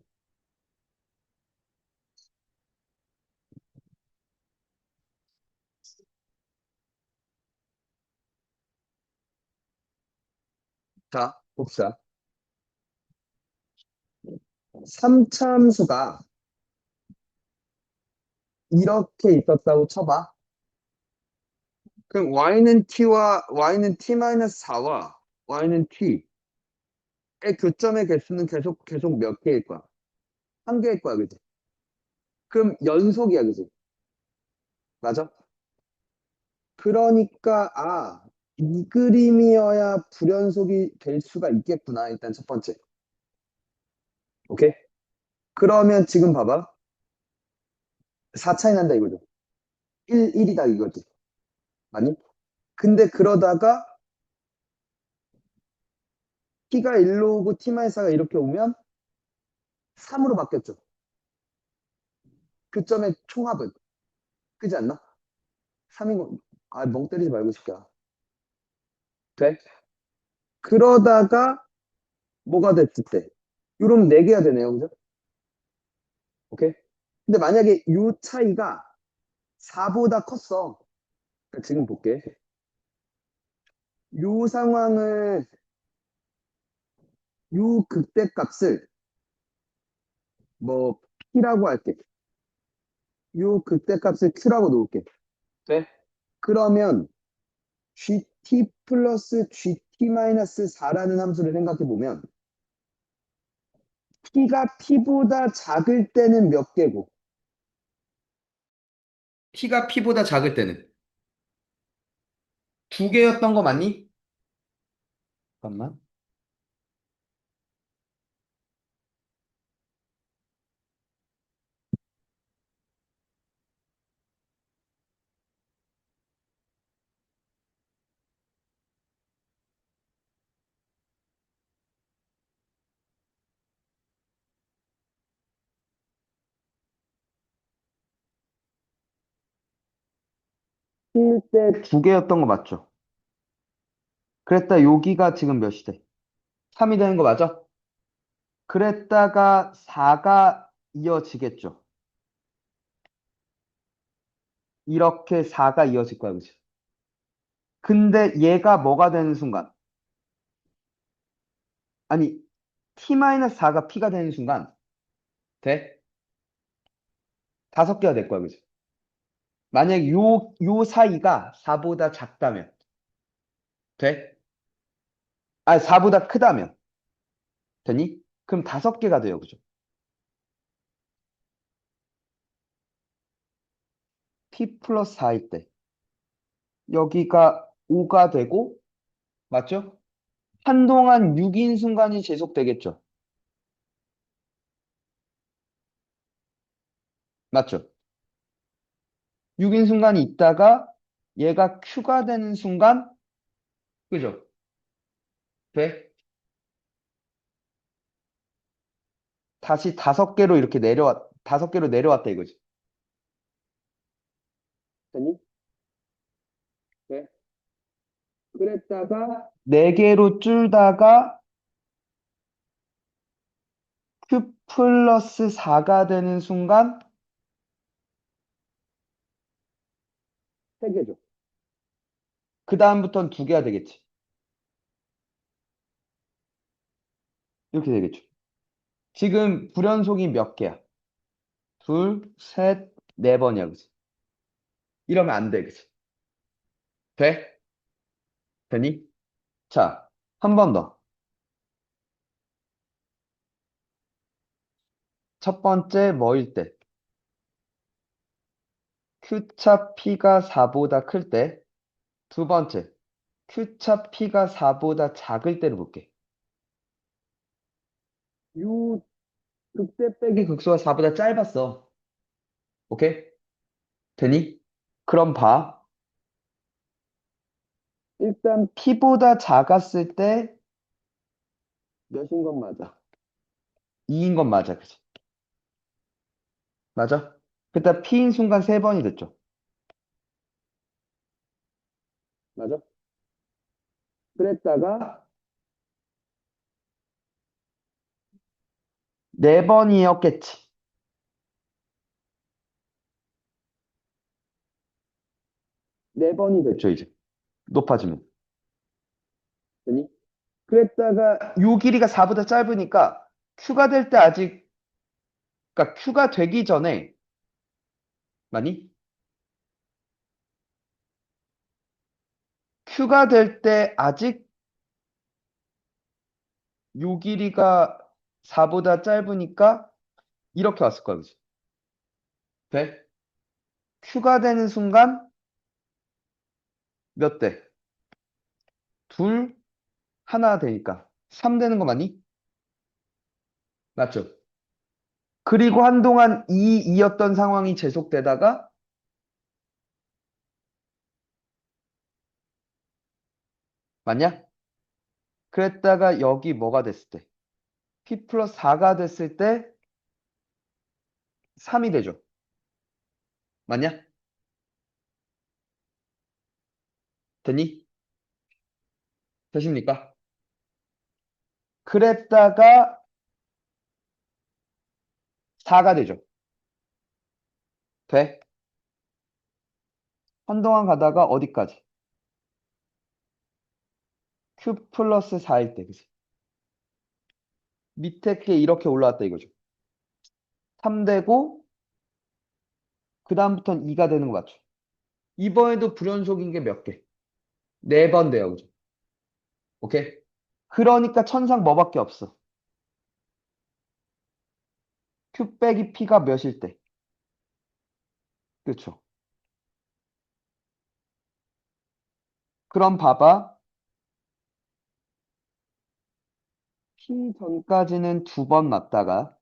자, 봅시다. 삼참수가 이렇게 있었다고 쳐봐. 그럼 y는 t-4와 y는 t의 교점의 개수는 계속 몇 개일 거야? 한 개일 거야, 그지? 그럼 연속이야, 그지? 맞아? 그러니까, 아, 이 그림이어야 불연속이 될 수가 있겠구나. 일단 첫 번째. 오케이? 그러면 지금 봐봐. 4 차이 난다 이거죠. 1이다 이거지. 맞니? 근데 그러다가 t가 1로 오고 t-4가 이렇게 오면 3으로 바뀌었죠. 교점의 총합은. 그지 않나? 3인 거, 아, 멍 때리지 말고 싶다. 돼? 그러다가 뭐가 됐을 때? 이러면 4개가 되네요. 그죠? 오케이? 근데 만약에 요 차이가 4보다 컸어. 그러니까 지금 볼게. 요 상황을, 요 극대값을 뭐 P라고 할게. 요 극대값을 Q라고 놓을게. 돼? 그러면 GT 플러스 GT 마이너스 4라는 함수를 생각해 보면 T가 P보다 작을 때는 몇 개고 t가 p보다 작을 때는 두 개였던 거 맞니? 잠깐만. T일 때 두 개였던 거 맞죠? 그랬다 여기가 지금 몇이 돼? 3이 되는 거 맞아? 그랬다가 4가 이어지겠죠. 이렇게 4가 이어질 거야, 그치? 근데 얘가 뭐가 되는 순간? 아니, t-4가 p가 되는 순간 돼? 5개가 될 거야, 그치? 만약 요 사이가 4보다 작다면 돼? 아, 4보다 크다면 되니? 그럼 5개가 돼요, 그죠? p 플러스 4일 때 여기가 5가 되고 맞죠? 한동안 6인 순간이 지속되겠죠. 맞죠? 6인 순간이 있다가 얘가 Q가 되는 순간 그죠? 돼? 다시 5개로 이렇게 내려왔 5개로 내려왔다 이거지. 됐니? 네. 그랬다가 4개로 줄다가 q 플러스 4가 되는 순간 3개죠. 그 다음부터는 2개가 되겠지. 이렇게 되겠죠. 지금 불연속이 몇 개야? 둘, 셋, 4번이야, 그치? 이러면 안 돼, 그치? 돼? 되니? 자, 한 번 더. 첫 번째 뭐일 때? Q차 P가 4보다 클 때. 두 번째, Q차 P가 4보다 작을 때를 볼게. 요 극대 빼기 극소가 4보다 짧았어. 오케이? 되니? 그럼 봐. 일단 P보다 작았을 때 몇인 건 맞아? 2인 건 맞아, 그치? 맞아? 그때 P인 순간 3번이 됐죠. 맞아? 그랬다가 4번이었겠지. 4번이 됐죠, 이제. 높아지면. 되니? 그랬다가 요 길이가 4보다 짧으니까 Q가 될 때 아직, 그러니까 Q가 되기 전에, 많이? Q가 될 때 아직 요 길이가 4보다 짧으니까 이렇게 왔을 거야, 그지? 돼? Q가 되는 순간 몇 대? 둘, 하나 되니까 3 되는 거 맞니? 맞죠? 그리고 한동안 2였던 상황이 계속되다가 맞냐? 그랬다가 여기 뭐가 됐을 때? P 플러스 4가 됐을 때 3이 되죠. 맞냐? 됐니? 되십니까? 그랬다가 4가 되죠. 돼? 한동안 가다가 어디까지? Q 플러스 4일 때, 그지? 밑에 게 이렇게 올라왔다 이거죠. 3 되고, 그 다음부터는 2가 되는 거 맞죠? 이번에도 불연속인 게 몇 개? 4번 돼요, 그죠? 오케이? 그러니까 천상 뭐밖에 없어? Q 빼기 P가 몇일 때? 그렇죠? 그럼 봐봐. P 전까지는 2번 맞다가,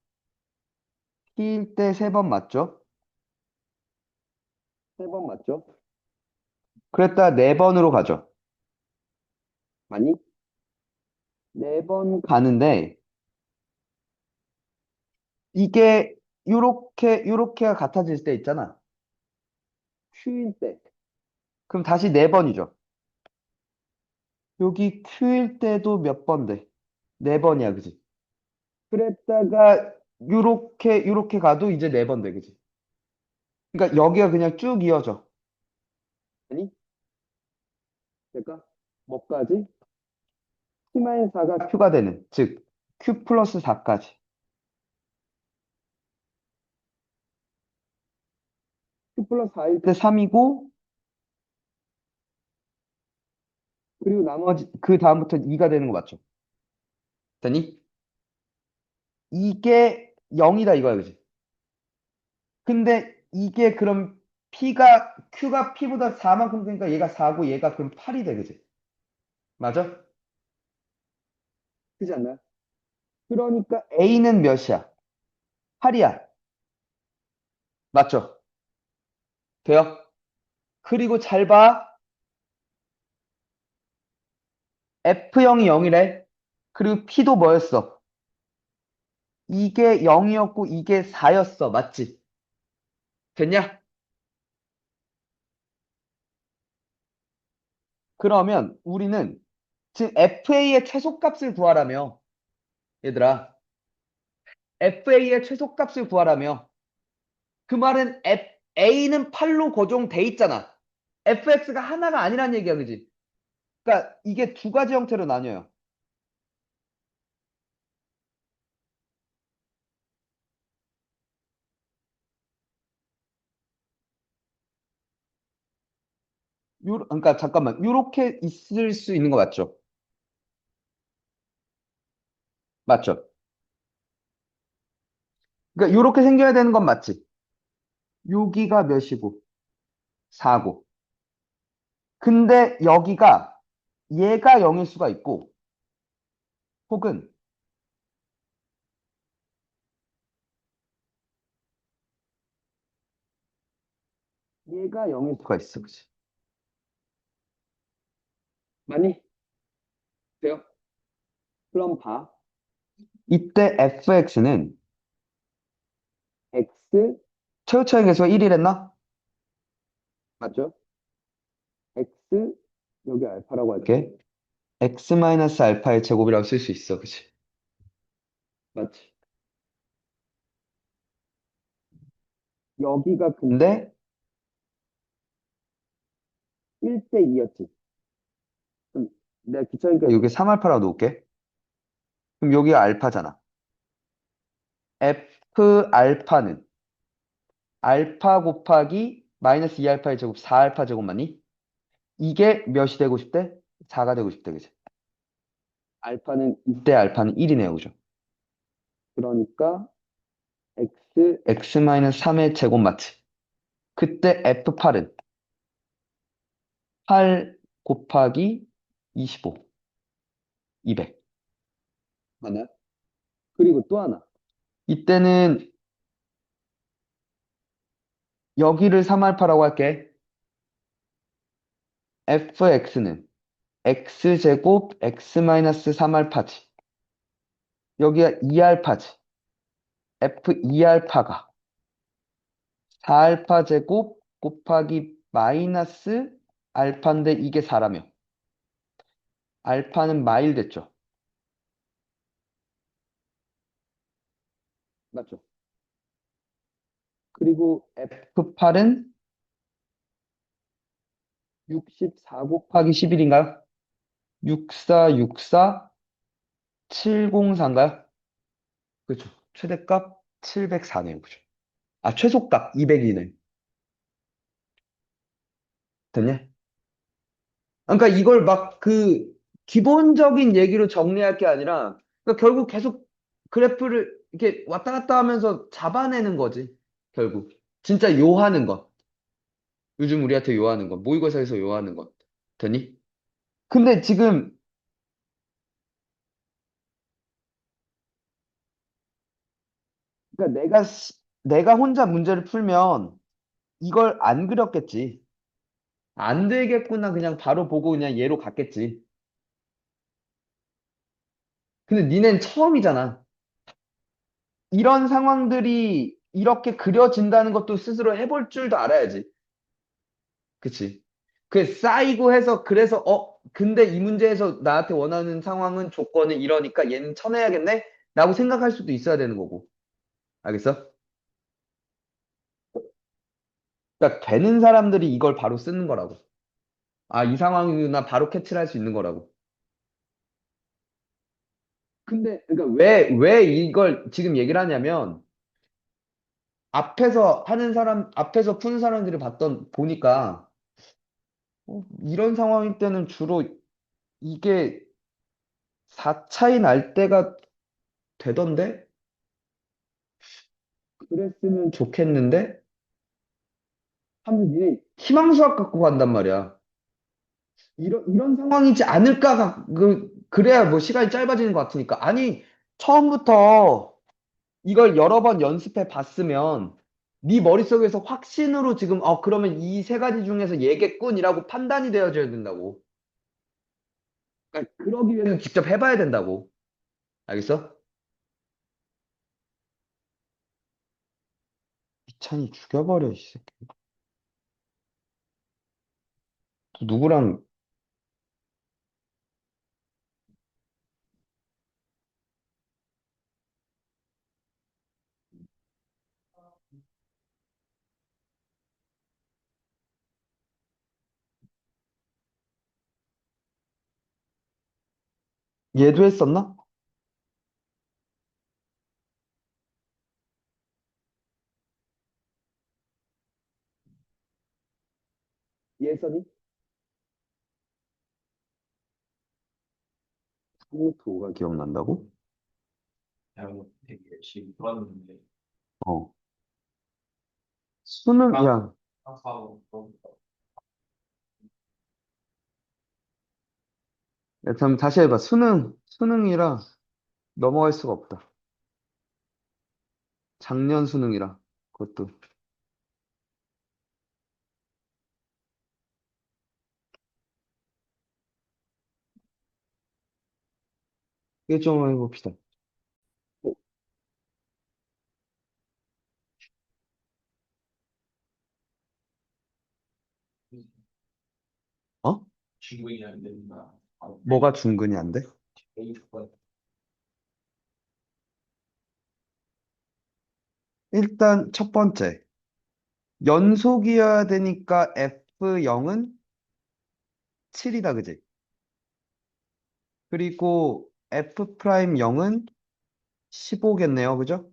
P일 때 3번 맞죠? 3번 맞죠? 그랬다 4번으로 가죠. 아니, 4번 가는데, 이게 요렇게가 같아질 때 있잖아. Q일 때. 그럼 다시 4번이죠. 여기 Q일 때도 몇 번 돼? 4번이야, 그지? 그랬다가 요렇게 가도 이제 4번 돼, 그지? 그러니까 여기가 그냥 쭉 이어져. 아니, 그러니까 뭐까지? P-4가 Q가 되는, 즉 Q 플러스 4까지. Q 플러스 4일 때 3이고, 그리고 나머지 그 다음부터 2가 되는 거 맞죠? 되니? 이게 0이다 이거야, 그지? 근데 이게 그럼 Q가 P보다 4만큼 되니까 얘가 4고 얘가 그럼 8이 돼, 그지? 맞아? 그지 않나요? 그러니까 A는 몇이야? 8이야. 맞죠? 돼요? 그리고 잘 봐. F형이 0이래. 그리고 P도 뭐였어? 이게 0이었고 이게 4였어. 맞지? 됐냐? 그러면 우리는 지금 FA의 최소값을 구하라며, 얘들아. FA의 최소값을 구하라며. 그 말은 A는 8로 고정돼 있잖아. FX가 하나가 아니란 얘기야, 그지? 그러니까 이게 두 가지 형태로 나뉘어요. 그러니까 잠깐만. 요렇게 있을 수 있는 거 맞죠? 맞죠? 그러니까 요렇게 생겨야 되는 건 맞지? 여기가 몇이고, 4고. 근데 여기가 얘가 0일 수가 있고, 혹은 얘가 0일 수가 있어, 그치? 많이 돼요? 그럼 봐. 이때 fx는 x 최고차의 계수가 1이랬나? 맞죠? x 여기 알파라고 할게. x 마이너스 알파의 제곱이라고 쓸 수 있어, 그치? 맞지? 여기가 근데 1대 2였지. 그럼 내가 귀찮으니까 여기 3알파라고 놓을게. 그럼 여기가 알파잖아. f 알파는 알파 곱하기 마이너스 2알파의 제곱 4알파 제곱 맞니? 이게 몇이 되고 싶대? 4가 되고 싶대, 그치? 알파는 이때 알파는 1이네요, 그죠? 그러니까 x 마이너스 3의 제곱 맞지? 그때 F8은 8 곱하기 25, 200. 맞나요? 그리고 또 하나. 이때는 여기를 3알파라고 할게. fx는 x제곱 x 마이너스 3알파지. 여기가 2알파지. f2알파가 4알파 제곱 곱하기 마이너스 알파인데 이게 4라며. 알파는 마일 됐죠. 맞죠? 그리고 F8은 64 곱하기 11인가요? 64, 64, 704인가요? 그렇죠. 최대값 704네요. 그죠? 아, 최소값 200이네. 됐냐? 그러니까 이걸 막 그 기본적인 얘기로 정리할 게 아니라 그러니까 결국 계속 그래프를 이렇게 왔다 갔다 하면서 잡아내는 거지. 결국. 진짜 요하는 것. 요즘 우리한테 요하는 것. 모의고사에서 요하는 것. 되니? 근데 지금 그러니까 내가 혼자 문제를 풀면 이걸 안 그렸겠지. 안 되겠구나 그냥 바로 보고 그냥 얘로 갔겠지. 근데 니넨 처음이잖아. 이런 상황들이 이렇게 그려진다는 것도 스스로 해볼 줄도 알아야지. 그치? 그 쌓이고 해서 그래서 근데 이 문제에서 나한테 원하는 상황은 조건은 이러니까 얘는 쳐내야겠네? 라고 생각할 수도 있어야 되는 거고. 알겠어? 그러니까 되는 사람들이 이걸 바로 쓰는 거라고. 아, 이 상황이구나 바로 캐치를 할 수 있는 거라고. 근데 그러니까 왜 이걸 지금 얘기를 하냐면 앞에서 푸는 사람들이 보니까 이런 상황일 때는 주로 이게 4차이 날 때가 되던데? 그랬으면 좋겠는데? 하면 니네 희망수학 갖고 간단 말이야. 이런 상황이지 않을까? 그래야 뭐 시간이 짧아지는 것 같으니까. 아니, 처음부터 이걸 여러 번 연습해 봤으면 네 머릿속에서 확신으로 지금 그러면 이 세 가지 중에서 얘겠군이라고 판단이 되어져야 된다고. 그러니까 그러기 위해서 직접 해봐야 된다고. 알겠어? 이찬이 죽여버려, 이 새끼. 또 누구랑 얘도 했었나? 예선이? 3부터 가 기억난다고? 형 되게 열심히 들었는데 어. 수능, 야, 하고 야, 잠 다시 해봐. 수능이라 넘어갈 수가 없다. 작년 수능이라. 그것도. 이게 좀 해봅시다. 어? 중국인이 안 된다. 뭐가 중근이 안 돼? A조건 일단 첫 번째. 연속이어야 되니까 F0은 7이다, 그지? 그리고 F'0은 15겠네요, 그죠?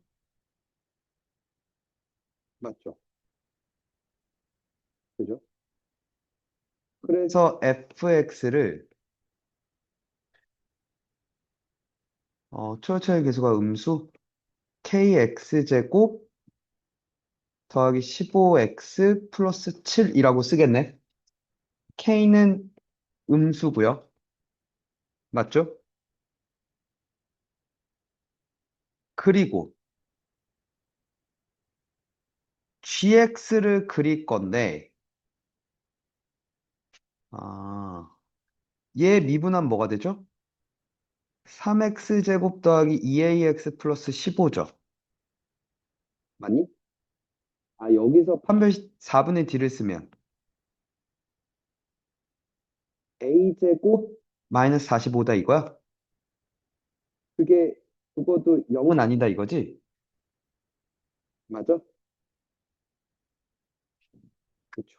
맞죠? 그죠? 그래서 그래서 fx를 초열차의 계수가 음수 kx제곱 더하기 15x 플러스 7이라고 쓰겠네. k는 음수고요. 맞죠? 그리고 gx를 그릴 건데 아, 얘 미분하면 뭐가 되죠? 3x제곱 더하기 2ax 플러스 15죠. 맞니? 아, 여기서 판별 4분의 d를 쓰면 a제곱 마이너스 45다 이거야? 그게 그것도 0은 0은 아니다 이거지? 맞아? 그쵸.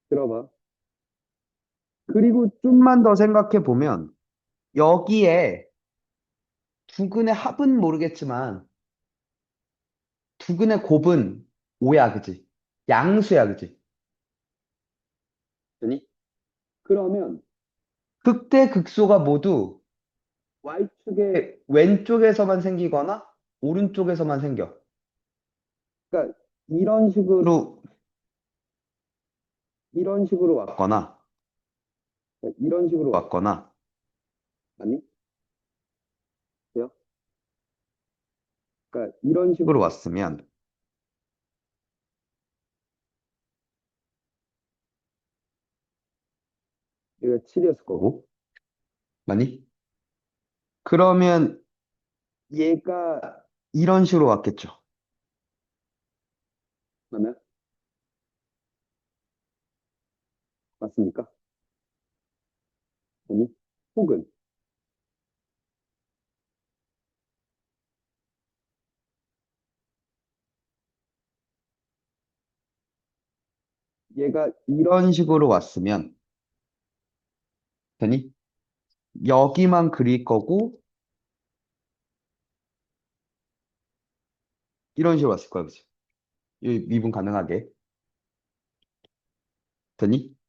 들어봐. 그리고 좀만 더 생각해 보면 여기에 두근의 합은 모르겠지만 두근의 곱은 5야, 그지? 양수야, 그지? 아니? 그러면 극대 극소가 모두 y축에 왼쪽에서만 생기거나 오른쪽에서만 생겨. 그러니까 이런 식으로 로 이런 식으로 왔거나 이런 식으로 왔거나 아니? 돼요? 그러니까 이런 식으로 식으로 왔으면 얘가 7이었을 거고 거고 맞니? 그러면 얘가 이런 식으로 왔겠죠. 맞나요? 맞습니까? 아니? 혹은 얘가 이런 식으로 왔으면 되니? 여기만 그릴 거고 이런 식으로 왔을 거야, 그지? 이 미분 가능하게 되니?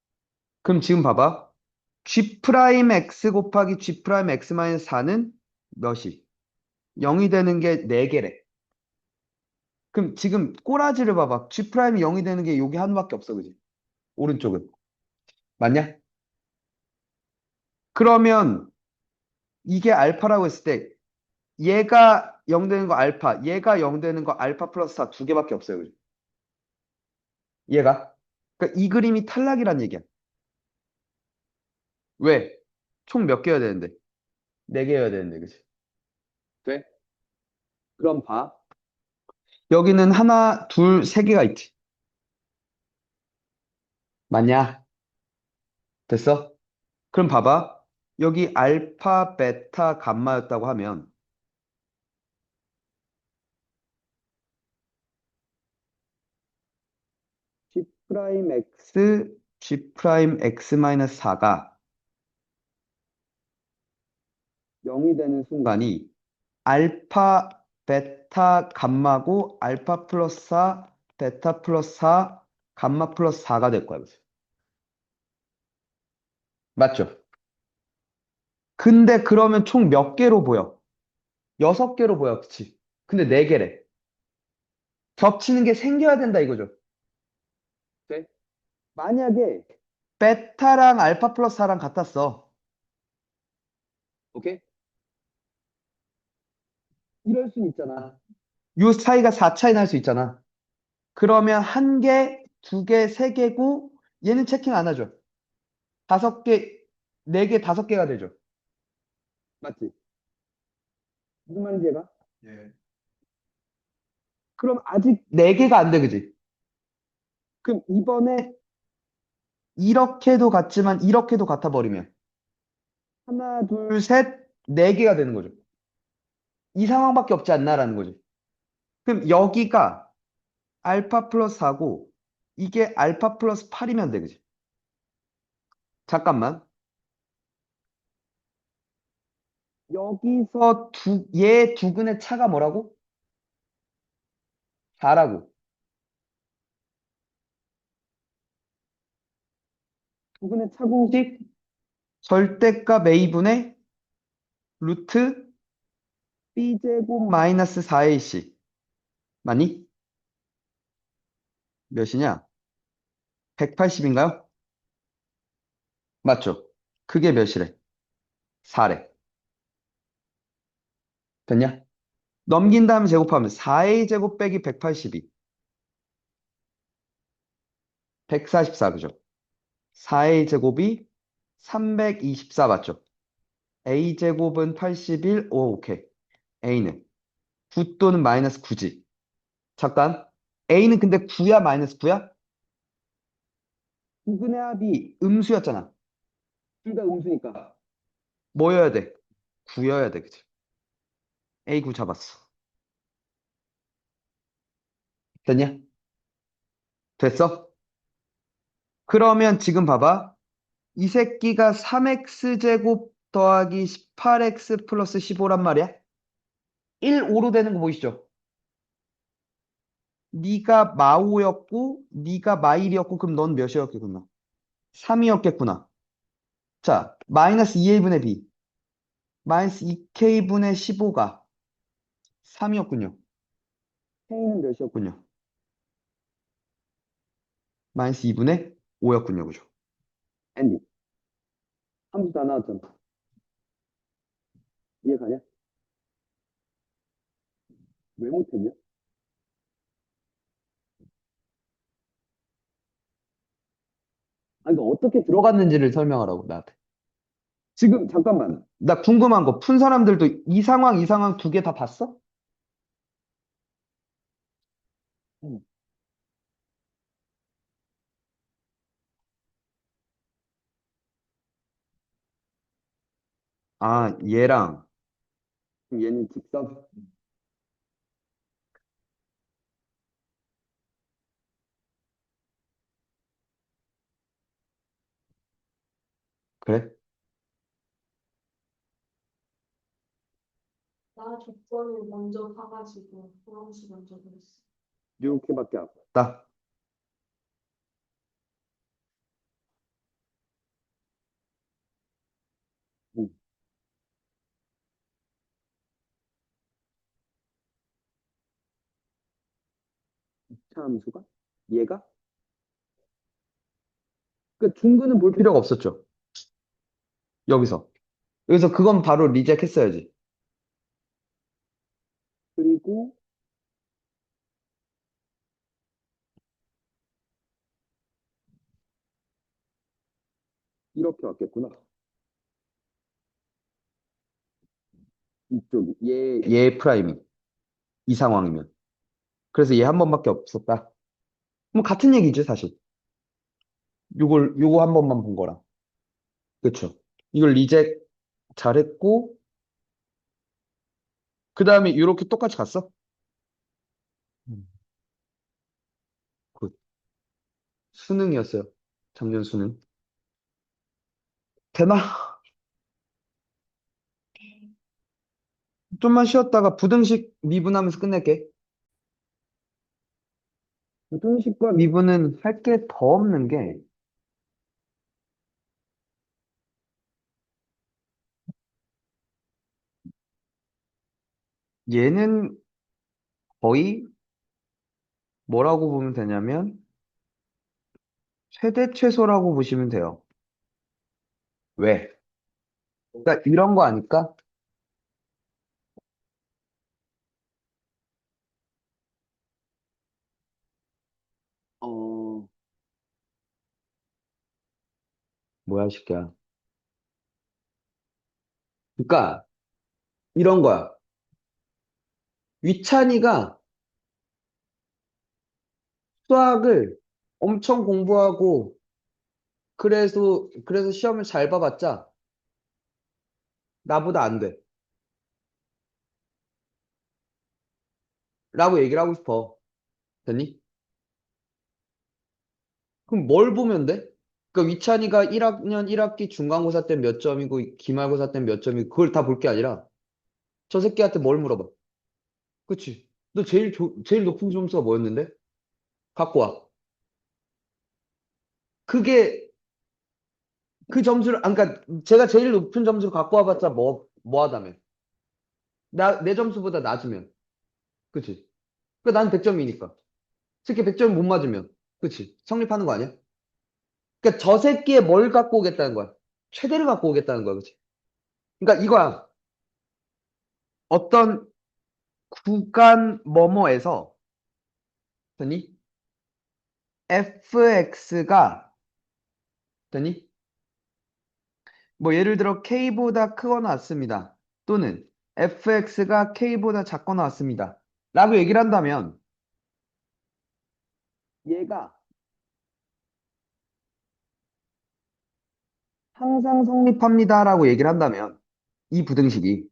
그럼 지금 봐봐. G 프라임 X 곱하기 G 프라임 X 마이너스 4는 몇이? 0이 되는 게 4개래. 그럼 지금 꼬라지를 봐봐. G 프라임이 0이 되는 게 여기 하나밖에 없어, 그지? 오른쪽은. 맞냐? 그러면 이게 알파라고 했을 때 얘가 0 되는 거 알파, 얘가 0 되는 거 알파 플러스 4 두 개밖에 없어요, 그지? 얘가. 그러니까 이 그림이 탈락이란 얘기야. 왜? 총 몇 개여야 되는데? 4개여야 되는데, 그지? 돼? 그럼 봐. 여기는 하나, 둘, 세 개가 있지. 맞냐? 됐어? 그럼 봐봐. 여기 알파, 베타, 감마였다고 하면 G 프라임 X X, G 프라임 X 마이너스 4가 0이 되는 순간 순간이 알파, 베타, 감마고 알파 플러스 4, 베타 플러스 4, 감마 플러스 4가 될 거야. 그래서. 맞죠? 근데 그러면 총 몇 개로 보여? 6개로 보여. 그치? 근데 4개래. 겹치는 게 생겨야 된다 이거죠. 돼? 만약에 베타랑 알파 플러스 4랑 같았어. 오케이? 이럴 순 있잖아. 요 차이가 4 차이 날 수 있잖아. 그러면 1개, 2개, 3개고 얘는 체킹 안 하죠. 5개, 4개, 5개가 되죠. 맞지? 무슨 말인지 얘가? 예. 그럼 아직 4개가 안 돼, 그지? 그럼 이번에 이렇게도 같지만 이렇게도 같아 버리면 하나, 둘, 셋, 4개가 되는 거죠. 이 상황밖에 없지 않나라는 거지. 그럼 여기가 알파 플러스 4고 이게 알파 플러스 8이면 돼, 그지? 잠깐만. 여기서 얘 두근의 차가 뭐라고? 4라고. 두근의 차공식 절대값 A분의 루트 B제곱 마이너스 4AC. 맞니? 몇이냐? 180인가요? 맞죠? 그게 몇이래? 4래. 됐냐? 넘긴 다음에 제곱하면 4A 제곱 빼기 182. 144, 그죠? 4A 제곱이 324 맞죠? A 제곱은 81. 오, 오케이. A는 9 또는 마이너스 9지. 잠깐. A는 근데 9야, 마이너스 9야? 두근의 합이 음수였잖아. 둘 다 음수니까 뭐여야 돼? 9여야 돼, 그치? A 9 잡았어. 됐냐? 됐어? 그러면 지금 봐봐. 이 새끼가 3x 제곱 더하기 18x 플러스 15란 말이야? 1, 5로 되는 거 보이시죠? 네가 마오였고 네가 마일이었고 그럼 넌 몇이었겠구나? 3이었겠구나. 자, 마이너스 2a분의 b 마이너스 2k분의 15가 3이었군요. K는 몇이었고 군요. 마이너스 2분의 5였군요. 그죠? 앤디 함수 다 나왔잖아. 이해가냐? 왜 못했냐? 아니, 그러니까 어떻게 들어갔는지를 설명하라고 나한테. 지금 잠깐만. 나 궁금한 거 푼 사람들도 이 상황 2개 다 봤어? 음. 아, 얘랑 그럼 얘는 직선. 그래? 나 조건을 먼저 봐가지고 보험수 먼저 그랬어. 이렇게밖에 안 봐. 딱 음. 차 함수가? 얘가? 그 중근은 볼 필요 필요가 없었죠. 여기서. 여기서 그건 바로 리젝 했어야지. 그리고 이렇게 왔겠구나. 이쪽이 얘 프라임이. 이 상황이면. 그래서 얘 한 번밖에 없었다. 뭐 같은 얘기지, 사실. 요거 한 번만 본 거랑. 그쵸? 이걸 리젝 잘했고, 그 다음에 이렇게 똑같이 갔어? 음, 굿. 수능이었어요. 작년 수능. 되나? 좀만 쉬었다가 부등식 미분하면서 끝낼게. 부등식과 미분은 할 게 더 없는 게, 얘는 거의 뭐라고 보면 되냐면, 최대 최소라고 보시면 돼요. 왜? 그러니까 이런 거 아닐까? 어, 뭐야, 이 새끼야. 그러니까 이런 거야. 위찬이가 수학을 엄청 공부하고 그래서 시험을 잘 봐봤자 나보다 안 돼. 라고 얘기를 하고 싶어. 됐니? 그럼 뭘 보면 돼? 그러니까 위찬이가 1학년 1학기 중간고사 때 몇 점이고 기말고사 때 몇 점이고 그걸 다 볼 게 아니라 저 새끼한테 뭘 물어봐. 그치? 너 제일 높은 점수가 뭐였는데? 갖고 와. 그게 그 점수를, 그러니까 제가 제일 높은 점수를 갖고 와봤자 뭐 하다며. 내 점수보다 낮으면. 그치? 그 난 100점이니까. 새끼 100점 못 맞으면. 그치? 성립하는 거 아니야? 그러니까 저 새끼에 뭘 갖고 오겠다는 거야? 최대를 갖고 오겠다는 거야. 그치? 그러니까 이거야. 어떤 구간 뭐뭐에서, 되니? fx가, 되니? 뭐 예를 들어 k보다 크거나 같습니다. 또는 fx가 k보다 작거나 같습니다. 라고 얘기를 한다면 얘가 항상 성립합니다라고 얘기를 한다면 이 부등식이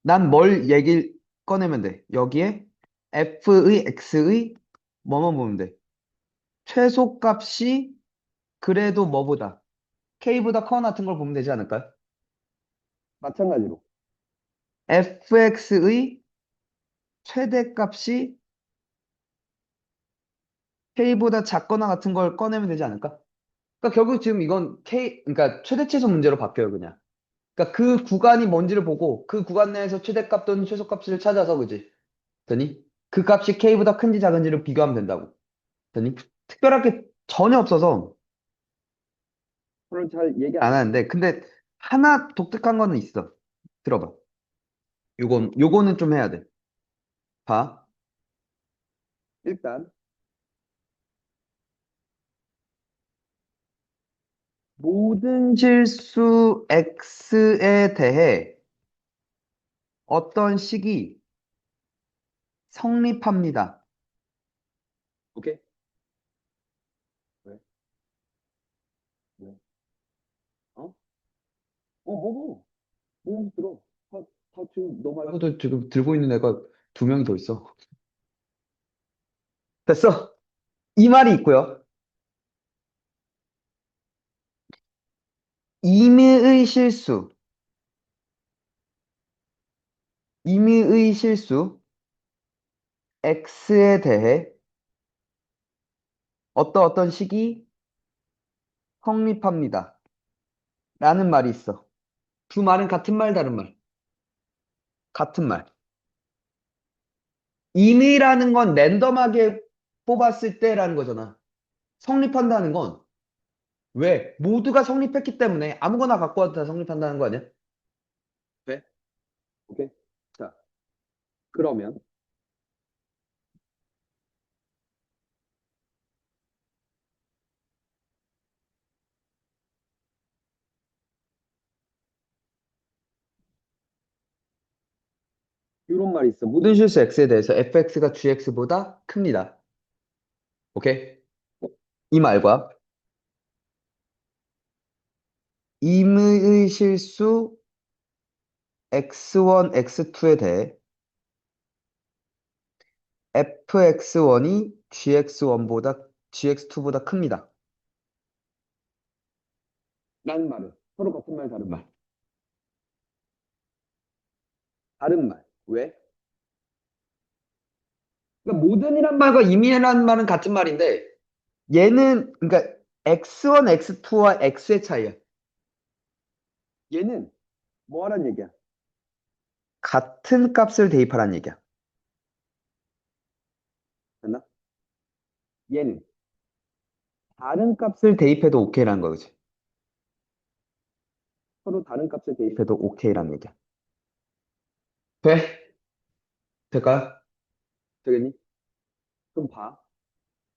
난 뭘 얘기를 꺼내면 돼. 여기에 f의 x의 뭐만 보면 돼. 최소값이 그래도 뭐보다 k보다 커나 같은 걸 보면 되지 않을까요? 마찬가지로 fx의 최대값이 k보다 작거나 같은 걸 꺼내면 되지 않을까? 그러니까 결국 지금 이건 그러니까 최대치수 문제로 바뀌어요, 그냥. 그러니까 그 구간이 뭔지를 보고 그 구간 내에서 최대값 또는 최소값을 찾아서 그지? 되니? 그 값이 k보다 큰지 작은지를 비교하면 된다고. 되니? 특별할 게 전혀 없어서 그걸 잘 얘기 안 하는데 근데 하나 독특한 거는 있어. 들어봐. 요거는 좀 해야 돼. 봐. 일단 모든 실수 x에 대해 어떤 식이 성립합니다. 오케이? 왜? 왜? 어? 뭐? 뭐 들어. 지금 너 말고도 지금 들고 있는 애가 두 명이 더 있어. 됐어. 이 말이 있고요. 임의의 실수, 임의의 실수, x에 대해 어떤 식이 성립합니다. 라는 말이 있어. 두 말은 같은 말, 다른 말. 같은 말. 임의라는 건 랜덤하게 뽑았을 때라는 거잖아. 성립한다는 건 왜? 모두가 성립했기 때문에 아무거나 갖고 와도 다 성립한다는 거 아니야? 왜? 오케이. 자, 그러면 이런 말이 있어. 모든 실수 x에 대해서 fx가 gx보다 큽니다. 오케이? 이 말과 임의의 실수 x1, x2에 대해 fx1이 gx2보다 큽니다. 라는 말은 서로 같은 말, 다른 말. 다른 말. 왜? 그러니까 모든이란 말과 이미라는 말은 같은 말인데 얘는 그러니까 x1, x2와 x의 차이야. 얘는 뭐 하란 얘기야? 같은 값을 대입하라는 얘기야. 됐나? 얘는 다른 값을 대입해도 오케이라는 거지. 서로 다른 값을 대입해도 오케이라는 얘기야. 돼? 될까요? 되겠니? 그럼 봐.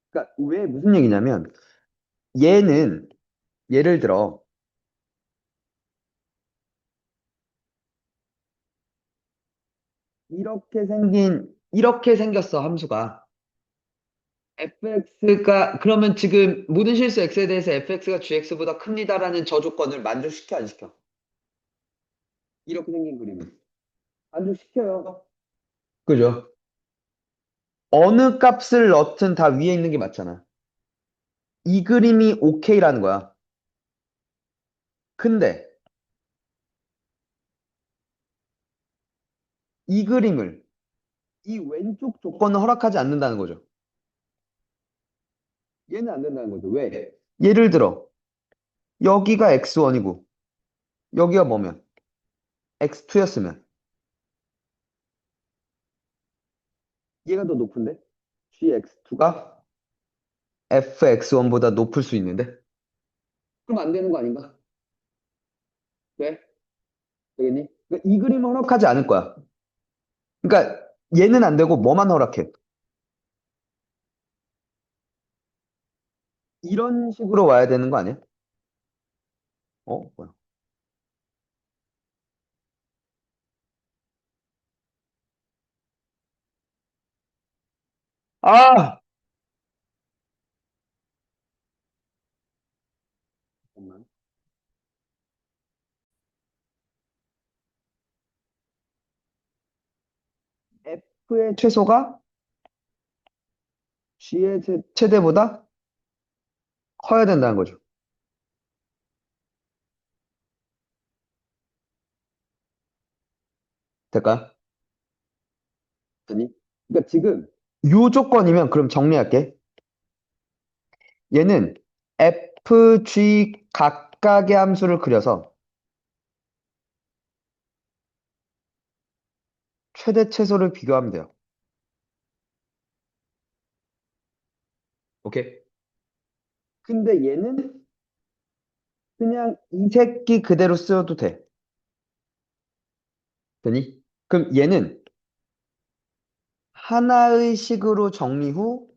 그러니까 왜 무슨 얘기냐면 얘는 예를 들어 이렇게 생겼어 함수가 fx가 그러면 지금 모든 실수 x에 대해서 fx가 gx보다 큽니다라는 저 조건을 만족시켜 안 시켜? 이렇게 생긴 그림은 만족시켜요. 그죠? 어느 값을 넣든 다 위에 있는 게 맞잖아. 이 그림이 오케이라는 거야. 근데 이 그림을 이 왼쪽 조건은 허락하지 않는다는 거죠. 얘는 안 된다는 거죠. 왜? 예를 들어 여기가 x1이고 여기가 뭐면 x2였으면 얘가 더 높은데? gx2가 fx1보다 높을 수 있는데? 그럼 안 되는 거 아닌가? 왜? 되겠니? 그러니까 이 그림은 허락하지 않을 거야. 그러니까 얘는 안 되고 뭐만 허락해? 이런 식으로 와야 되는 거 아니야? 뭐야? 아! 잠깐만. f의 최소가 g의 최대보다 커야 된다는 거죠. 될까요? 아니? 그러니까 지금 요 조건이면 그럼 정리할게. 얘는 f, g 각각의 함수를 그려서 최대 최소를 비교하면 돼요. 오케이? 근데 얘는 그냥 이 새끼 그대로 쓰여도 돼. 되니? 그럼 얘는 하나의 식으로 정리 후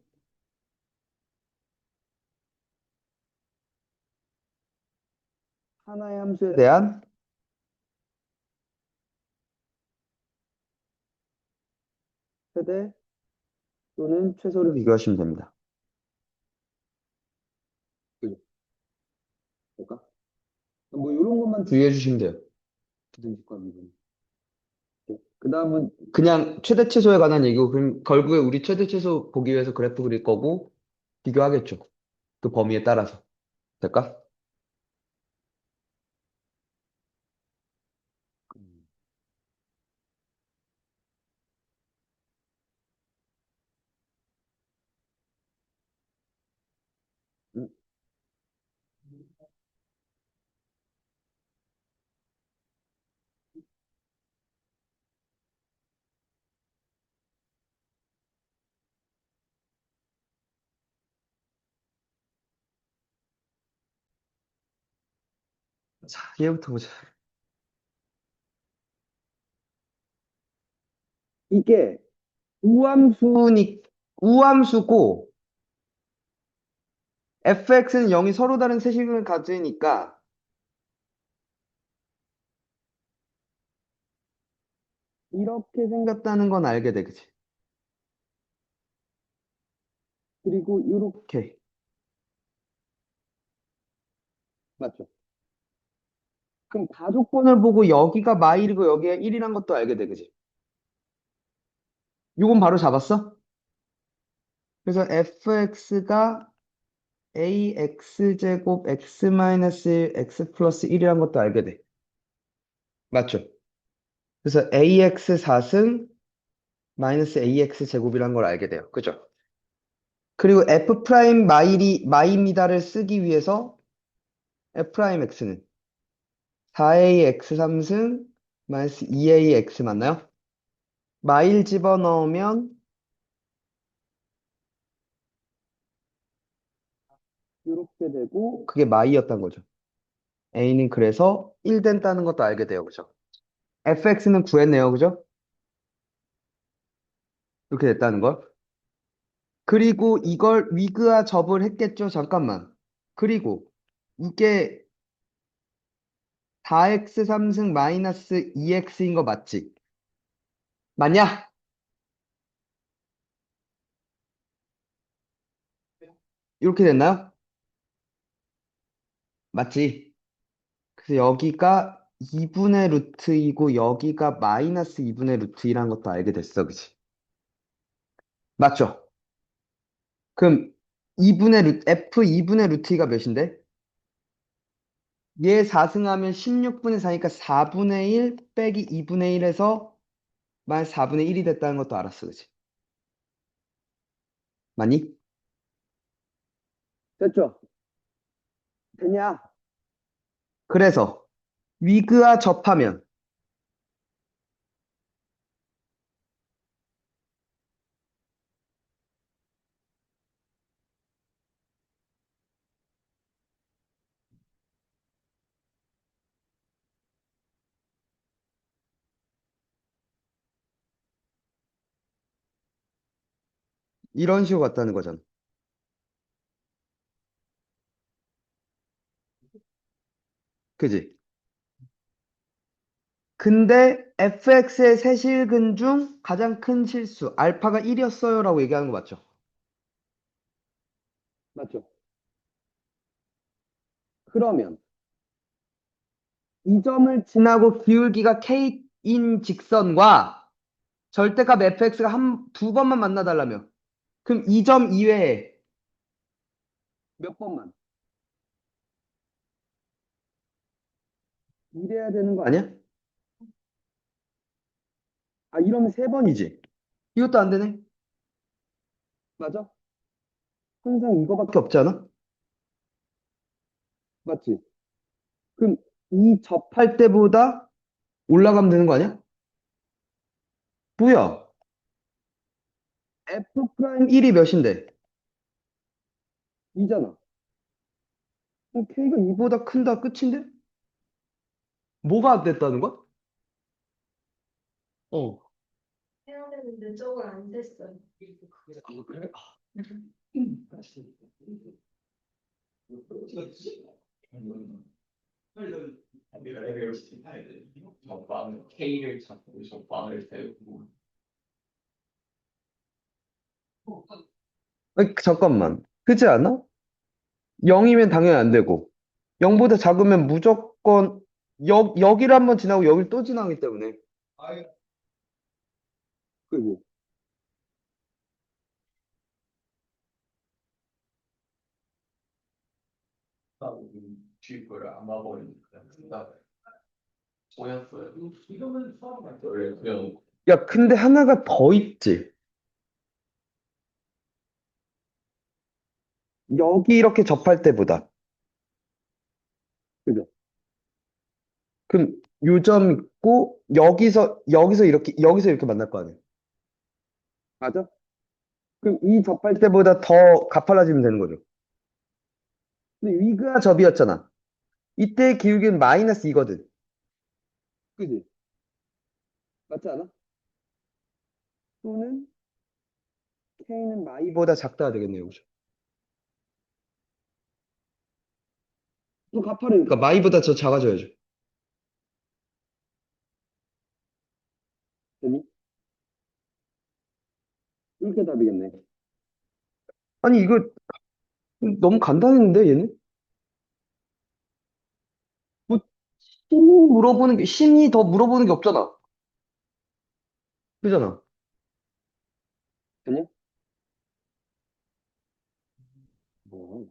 하나의 함수에 대한 최대 또는 최소를 비교하시면 됩니다. 그죠? 될까? 뭐 이런 것만 주의해 주시면 돼요. 부등식과 미분. 그 다음은 그냥 최대 최소에 관한 얘기고 그럼 결국에 우리 최대 최소 보기 위해서 그래프 그릴 거고 비교하겠죠. 그 범위에 따라서. 될까? 음. 음. 자, 얘부터 보자. 이게 우함수고 fx는 0이 서로 다른 세식을 가지니까 이렇게 생겼다는 건 알게 돼, 그치? 그리고 이렇게 맞죠? 그럼 가족번을 보고 여기가 마일이고 여기가 1이란 것도 알게 돼, 그지? 요건 바로 잡았어? 그래서 fx가 ax제곱 x 마이너스 1, x 플러스 1이란 것도 알게 돼. 맞죠? 그래서 ax 4승 마이너스 ax 제곱이란 걸 알게 돼요. 그죠? 그리고 f 프라임 마이입니다를 쓰기 위해서 f 프라임 x는 4ax 3승 마이너스 2ax 맞나요? 마일 집어넣으면 이렇게 되고 그게 마이였던 거죠. a는 그래서 1 된다는 것도 알게 돼요. 그죠? fx는 구했네요. 그죠? 이렇게 됐다는 걸. 그리고 이걸 위그와 접을 했겠죠. 잠깐만. 그리고 이게 4x 3승 마이너스 2x인 거 맞지? 맞냐? 이렇게 됐나요? 맞지? 그래서 여기가 2분의 루트이고 여기가 마이너스 2분의 루트이란 것도 알게 됐어. 그치? 맞죠? 그럼 2분의 f 2분의 루트 2가 몇인데? 얘 4승하면 16분의 4니까 4분의 1 빼기 2분의 1에서 마이너스 4분의 1이 됐다는 것도 알았어. 그치? 맞니? 됐죠? 되냐? 그래서 위그와 접하면 이런 식으로 갔다는 거잖아. 그지? 근데 fx의 세실근 중 가장 큰 실수 알파가 1이었어요 라고 얘기하는 거 맞죠? 맞죠? 그러면 이 점을 지나고 기울기가 k인 직선과 절대값 fx가 두 번만 만나달라며. 그럼 이 점 이외에 몇 번만? 이래야 되는 거 아니야? 아, 이러면 세 번이지. 이것도 안 되네. 맞아? 항상 이거밖에 없지 않아? 맞지? 그럼 이 접할 때보다 올라가면 되는 거 아니야? 뭐야? f 프라임 1이 몇인데? 2잖아. 그럼 k가 2보다 큰다 끝인데? 뭐가 안 됐다는 거야? 어. 해야 되는데 저걸 안 됐어요. 아, 그래? 전방 K를 잡고 전방을 세우고 아니, 잠깐만. 그지 않아? 0이면 당연히 안 되고 0보다 작으면 무조건 여기를 한번 지나고 여기를 또 지나기 때문에 그지? 주입을 안 봐버리니까 보였어요. 이거는 처음 그냥 야 근데 하나가 더 있지. 여기 이렇게 접할 때보다 그죠? 그럼 요점 있고 여기서 이렇게 만날 거 아니야. 맞아? 그럼 이 접할 때보다 더 가팔라지면 되는 거죠. 근데 위그가 접이었잖아. 이때 기울기는 마이너스 2거든. 그지? 맞지 않아? 또는 k는 마이보다 작다가 되겠네요. 그죠? 또 가파르니까 마이보다 더 작아져야죠. 되니? 이렇게 답이겠네. 아니 이거 너무 간단했는데 얘는? 뭐 심이 더 물어보는 게 없잖아. 그잖아. 됐냐? 뭐,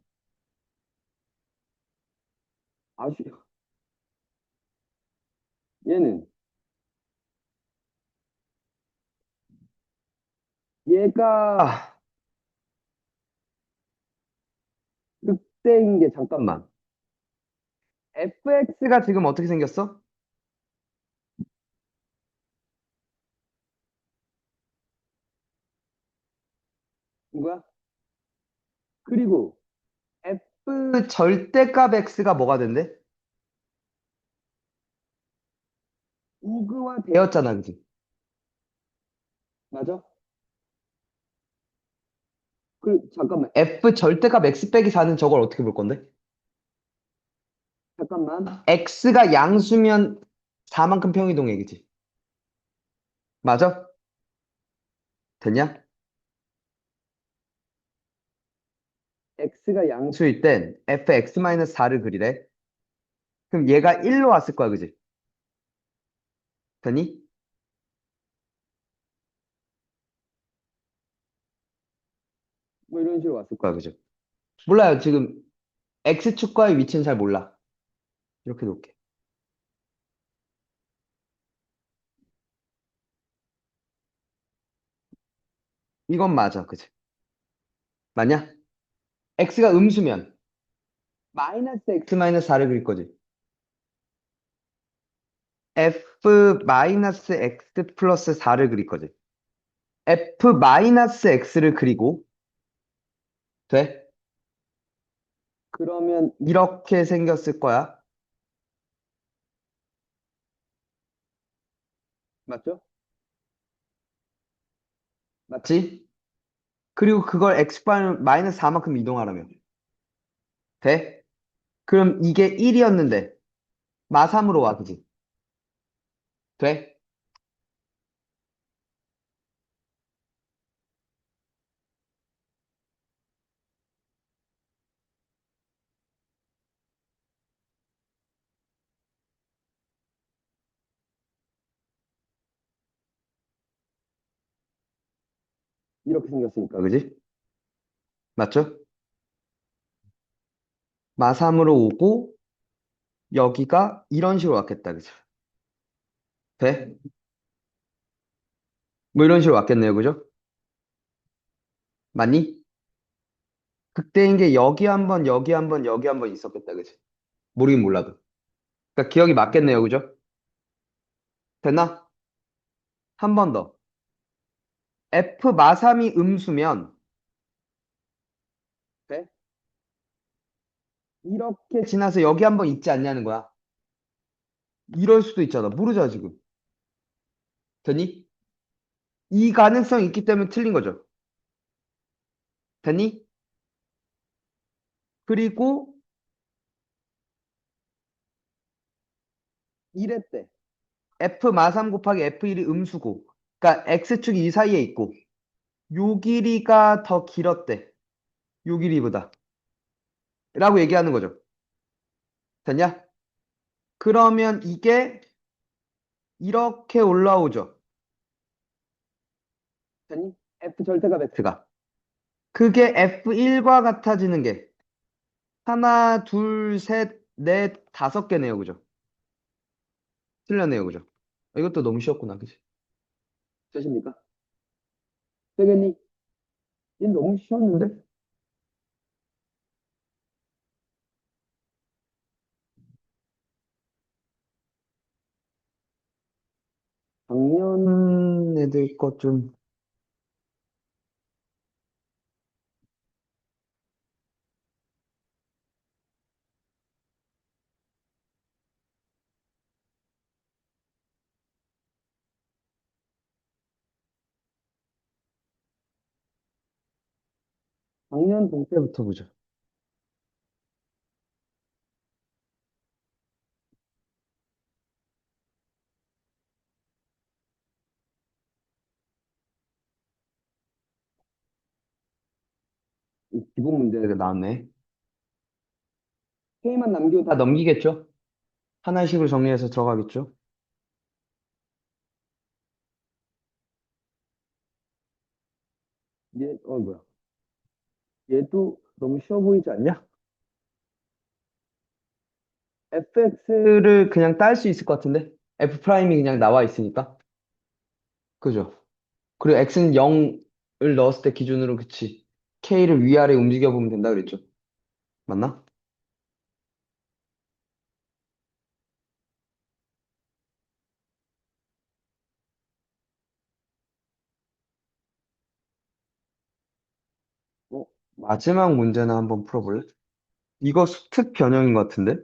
아쉬, 얘는, 얘가 늑대인 게 잠깐만. fx가 지금 어떻게 생겼어? 이거야? 그리고 f 절대값 x가 뭐가 된대? 우그화 되었잖아, 그지? 맞아? 잠깐만. f 절대값 x 빼기 4는 저걸 어떻게 볼 건데? 잠깐만. x가 양수면 4만큼 평이동해, 그지? 맞아? 됐냐? x가 양수일 땐 fx-4를 그리래. 그럼 얘가 1로 왔을 거야, 그지? 되니? 뭐 이런 식으로 왔을 거야, 그죠? 몰라요. 지금 x축과의 위치는 잘 몰라. 이렇게 놓을게. 이건 맞아, 그지? 맞냐? x가 음수면 마이너스 x-4를 그릴 거지. f-x 플러스 4를 그릴 거지. f-x를 그리고 돼? 그러면 이렇게 생겼을 거야. 맞죠? 맞지? 그리고 그걸 x발 마이너스 4만큼 이동하라면 돼? 그럼 이게 1이었는데 마3으로 와, 그지? 돼? 이렇게 생겼으니까, 그지? 맞죠? 마3으로 오고 여기가 이런 식으로 왔겠다, 그죠? 돼? 뭐 이런 식으로 왔겠네요, 그죠? 맞니? 극대인 게 여기 한 번, 여기 한 번, 여기 한 번 있었겠다, 그지? 모르긴 몰라도. 그러니까 기억이 맞겠네요, 그죠? 됐나? 한 번 더. F 마삼이 음수면 돼? 이렇게 지나서 여기 한 번 있지 않냐는 거야. 이럴 수도 있잖아. 모르잖아, 지금. 됐니? 이 가능성이 있기 때문에 틀린 거죠. 됐니? 그리고 이랬대. F 마삼 곱하기 F1이 음수고. 그러니까 X축이 이 사이에 있고 요 길이가 더 길었대. 요 길이보다. 라고 얘기하는 거죠. 됐냐? 그러면 이게 이렇게 올라오죠. 됐니? F 절대값 X가. 그게 F1과 같아지는 게 하나, 둘, 셋, 넷, 다섯 개네요. 그죠? 틀렸네요. 그죠? 이것도 너무 쉬웠구나. 그지? 되십니까? 되겠니? 얘 너무 쉬웠는데? 작년 애들 것 좀. 작년 봄 때부터 보죠. 이 기본 문제가 나왔네. K만 남기고 다 넘기겠죠? 하나의 식으로 정리해서 들어가겠죠? 뭐야. 얘도 너무 쉬워 보이지 않냐? fx를 그냥 딸 수 있을 것 같은데? f 프라임이 그냥 나와 있으니까. 그죠? 그리고 x는 0을 넣었을 때 기준으로 그치. k를 위아래 움직여 보면 된다 그랬죠? 맞나? 어, 마지막 문제나 한번 풀어볼래? 이거 수특 변형인 것 같은데?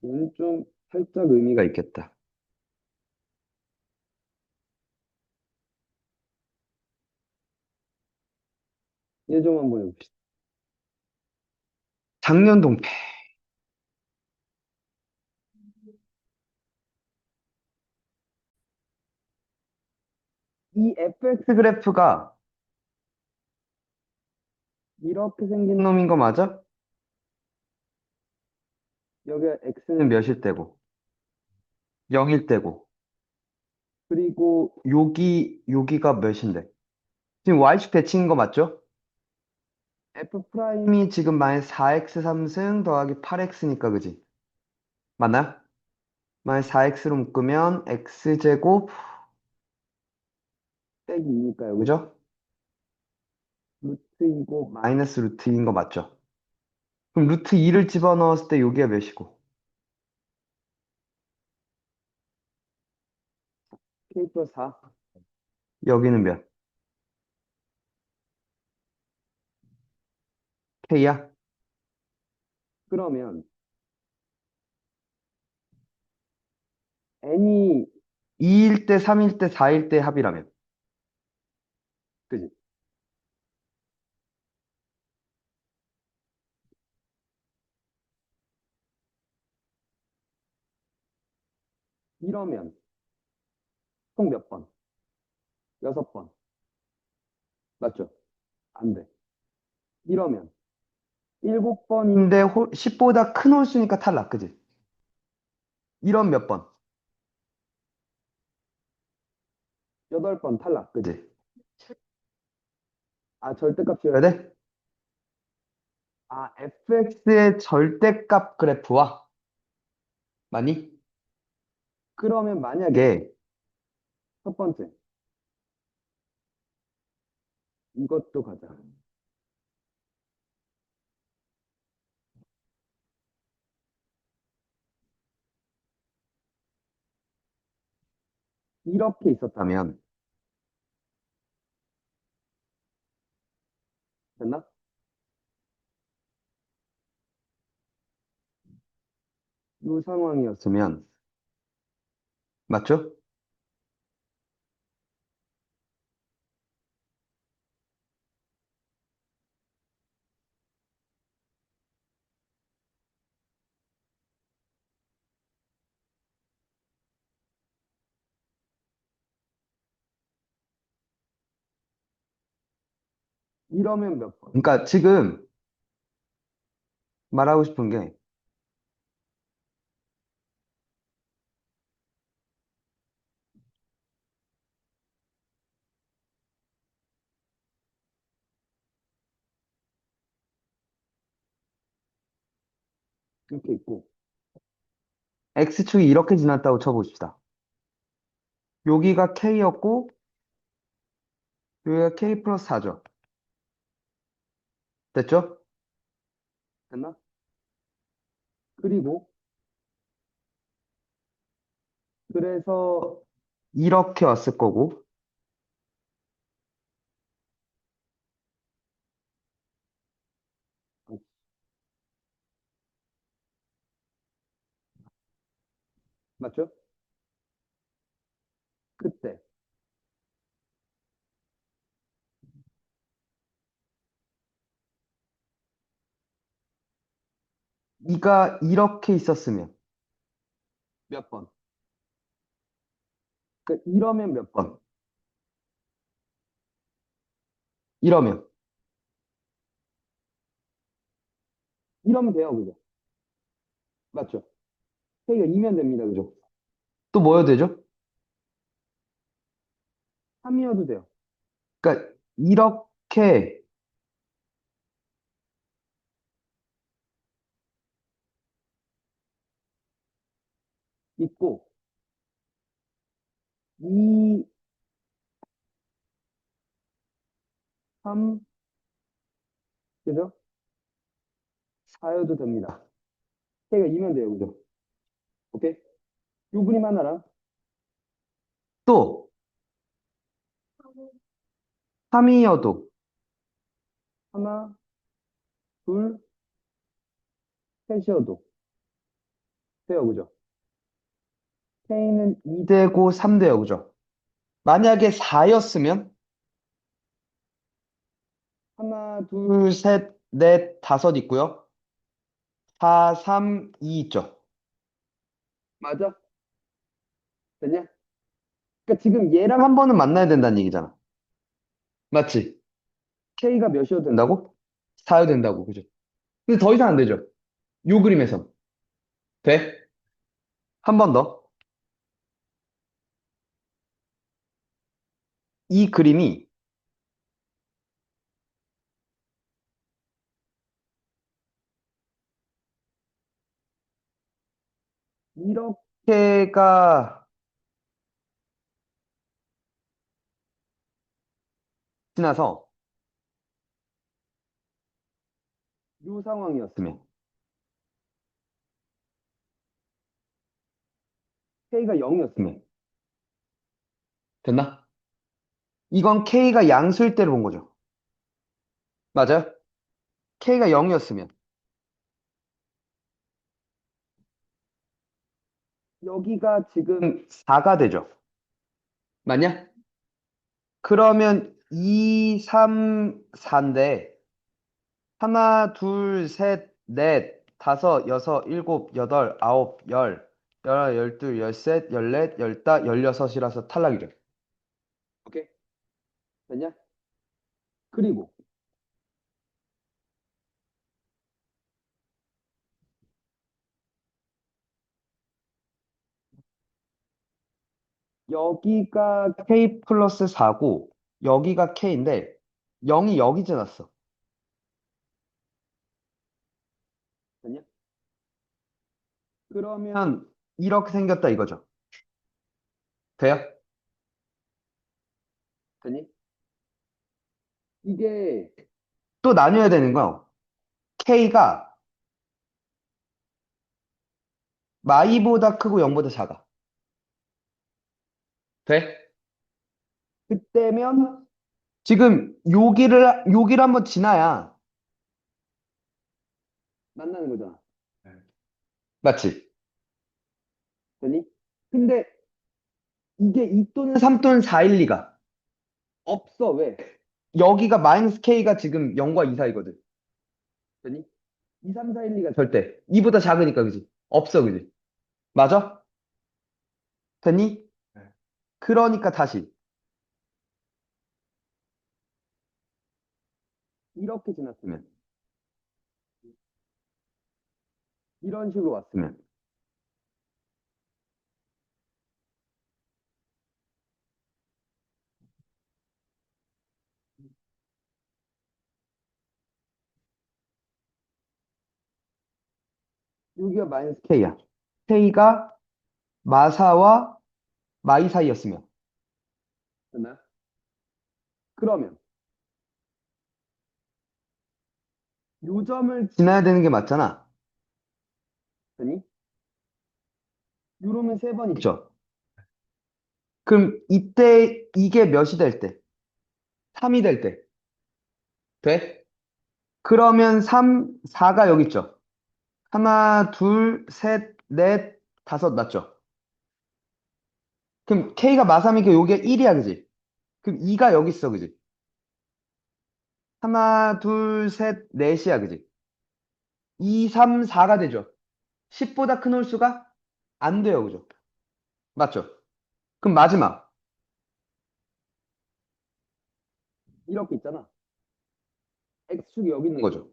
얘는 좀 살짝 의미가 있겠다. 얘 좀 한번 해봅시다. 작년 동패. 이 fx 그래프가 이렇게 생긴 놈인 거 맞아? 여기가 x는 몇일 때고, 0일 때고, 그리고 여기가 몇인데? 지금 y축 대칭인 거 맞죠? f 프라임이 지금 만약 4x 3승 더하기 8x니까 그지? 맞나? 만약 4x로 묶으면 x제곱 빼기 2니까요, 그죠? 루트 2고 마이너스 루트 2인 거 맞죠? 그럼 루트 2를 집어넣었을 때 여기가 몇이고? k 플러스 4. 여기는 몇? k야? 그러면 n이 2일 때, 3일 때, 4일 때 합이라면. 그지? 이러면 총 몇 번? 6번. 맞죠? 안 돼. 이러면 7번인데 10보다 큰 홀수니까 탈락, 그지? 이런 몇 번? 8번 탈락, 그지? 아, 절대값이어야 돼? 아, fx의 절대값 그래프와, 맞니? 그러면 만약에 첫 번째, 이것도 가자. 이렇게 있었다면, 됐나? 이 상황이었으면, 맞죠? 이러면 몇 번? 그러니까 지금 말하고 싶은 게, 이렇게 있고, x축이 이렇게 지났다고 쳐봅시다. 여기가 k였고, 여기가 k 플러스 4죠. 됐죠? 됐나? 그리고, 그래서 이렇게 왔을 거고, 맞죠? 그때. 이가 이렇게 있었으면 몇 번? 이러면 몇 번? 이러면 이러면 돼요, 그죠? 맞죠? K가 2면 됩니다, 그죠? 또 뭐여도 되죠? 3이어도 돼요. 그러니까 이렇게 있고, 2, 3, 그죠? 4여도 됩니다. K가 2면 돼요, 그죠? 오케이? 요 그림 하나랑 또 3이어도 하나, 둘, 셋이어도 돼요, 그죠? K는 2되고 3돼요, 그죠? 만약에 4였으면 하나, 둘, 셋, 넷, 다섯 있고요. 4, 3, 2 있죠. 맞아? 되냐? 그러니까 지금 얘랑 한 번은 만나야 된다는 얘기잖아. 맞지? K가 몇이어도 된다고? 된다고? 4여 된다고, 그죠? 근데 더 이상 안 되죠. 요 그림에선. 돼? 한 번 더. 이 그림이 이렇게가 지나서 요 상황이었으면 K가 0이었으면 됐나? 이건 K가 양수일 때를 본 거죠. 맞아요? K가 0이었으면 여기가 지금 4가 되죠. 맞냐? 그러면 2, 3, 4인데 하나, 둘, 셋, 넷, 다섯, 여섯, 일곱, 여덟, 아홉, 열, 열하나, 열둘, 열셋, 열넷, 열다, 열여섯이라서 탈락이죠. 오케이? 됐냐? 그리고 여기가 K 플러스 4고 여기가 K인데 0이 여기 지났어. 됐냐? 그러면 이렇게 생겼다 이거죠. 돼요? 됐니? 이게 또 나뉘어야 되는 거야. K가 마이보다 크고 0보다 작아. 돼? 그때면 지금 여기를 한번 지나야 만나는 거잖아. 맞지? 됐니? 근데 이게 2 또는 3 또는 4일 리가. 없어. 왜? 여기가 마이너스 K가 지금 0과 2 사이거든. 됐니? 2, 3, 4, 1, 2가 절대. 2보다 작으니까 그지? 없어 그지? 맞아? 됐니? 네. 그러니까 다시 이렇게 지났으면 이런 식으로 왔으면 여기가 마이너스 K야. K가 마사와 마이 사이였으면 됐나? 그러면 요 점을 지나야 되는 게 맞잖아. 됐니? 요러면 3번 있죠. 있죠? 그럼 이때 이게 몇이 될 때? 3이 될 때. 돼? 그러면 3, 4가 여기 있죠? 하나, 둘, 셋, 넷, 다섯 맞죠? 그럼 K가 마삼이니까 요게 1이야, 그지? 그럼 2가 여기 있어, 그지? 하나, 둘, 셋, 넷이야, 그지? 2, 3, 4가 되죠? 10보다 큰 홀수가 안 돼요, 그죠? 맞죠? 그럼 마지막. 이렇게 있잖아. X축이 여기 있는 거죠.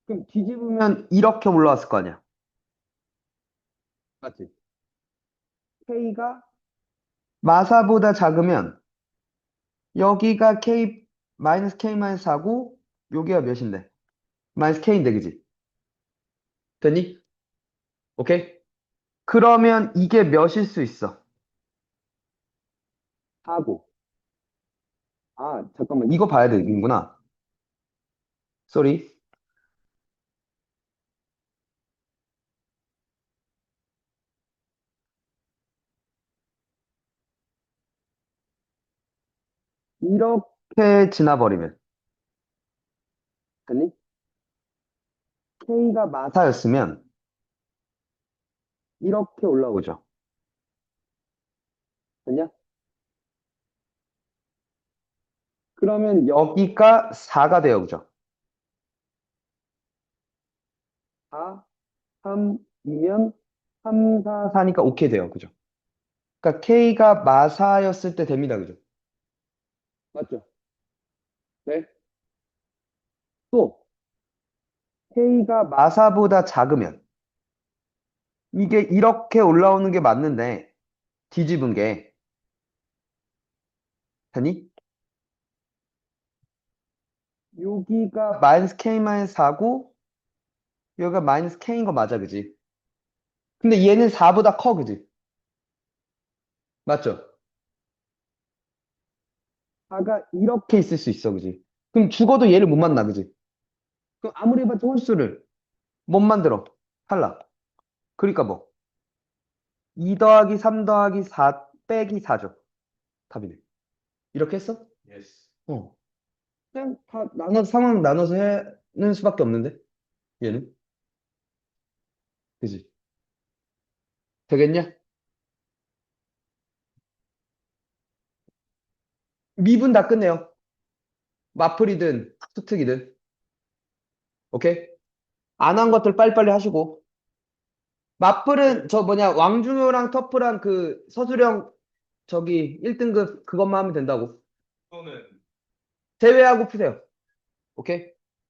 그럼 뒤집으면 이렇게 올라왔을 거 아니야. 맞지? K가 마사보다 작으면 여기가 K 마이너스 K 마이너스 4고 여기가 몇인데? 마이너스 K인데 그지? 됐니? 오케이? 그러면 이게 몇일 수 있어? 4고. 아, 잠깐만. 이거 봐야 되는구나. 쏘리. 이렇게 지나버리면. 됐니? K가 마사였으면 이렇게 올라오죠. 됐냐? 그러면 여기가 4가 돼요. 그죠? 4, 3이면 3, 4, 4니까 오케이 돼요. 그죠? 그러니까 K가 마사였을 때 됩니다. 그죠? 맞죠? 네. 또 K가 마사보다 작으면 이게 이렇게 올라오는 게 맞는데 뒤집은 게 되니? 여기가 마이너스 K 마이너스 4고 여기가 마이너스 K인 거 맞아. 그지? 근데 얘는 4보다 커. 그지? 맞죠? 4가 이렇게 있을 수 있어. 그지? 그럼 죽어도 얘를 못 만나. 그지? 그럼 아무리 해봤자 홀수를 못 만들어. 탈락. 그러니까 뭐 2 더하기 3 더하기 4 빼기 4죠. 답이네. 이렇게 했어? Yes. 어. 그냥 다 상황 나눠서 해는 수밖에 없는데 얘는 그지? 되겠냐? 미분 다 끝내요. 마플이든 수특이든. 오케이? 안 한 것들 빨리빨리 하시고. 마플은 저 뭐냐 왕중효랑 터프랑 그 서술형 저기 1등급 그것만 하면 된다고. 또는 제외하고 푸세요. 오케이?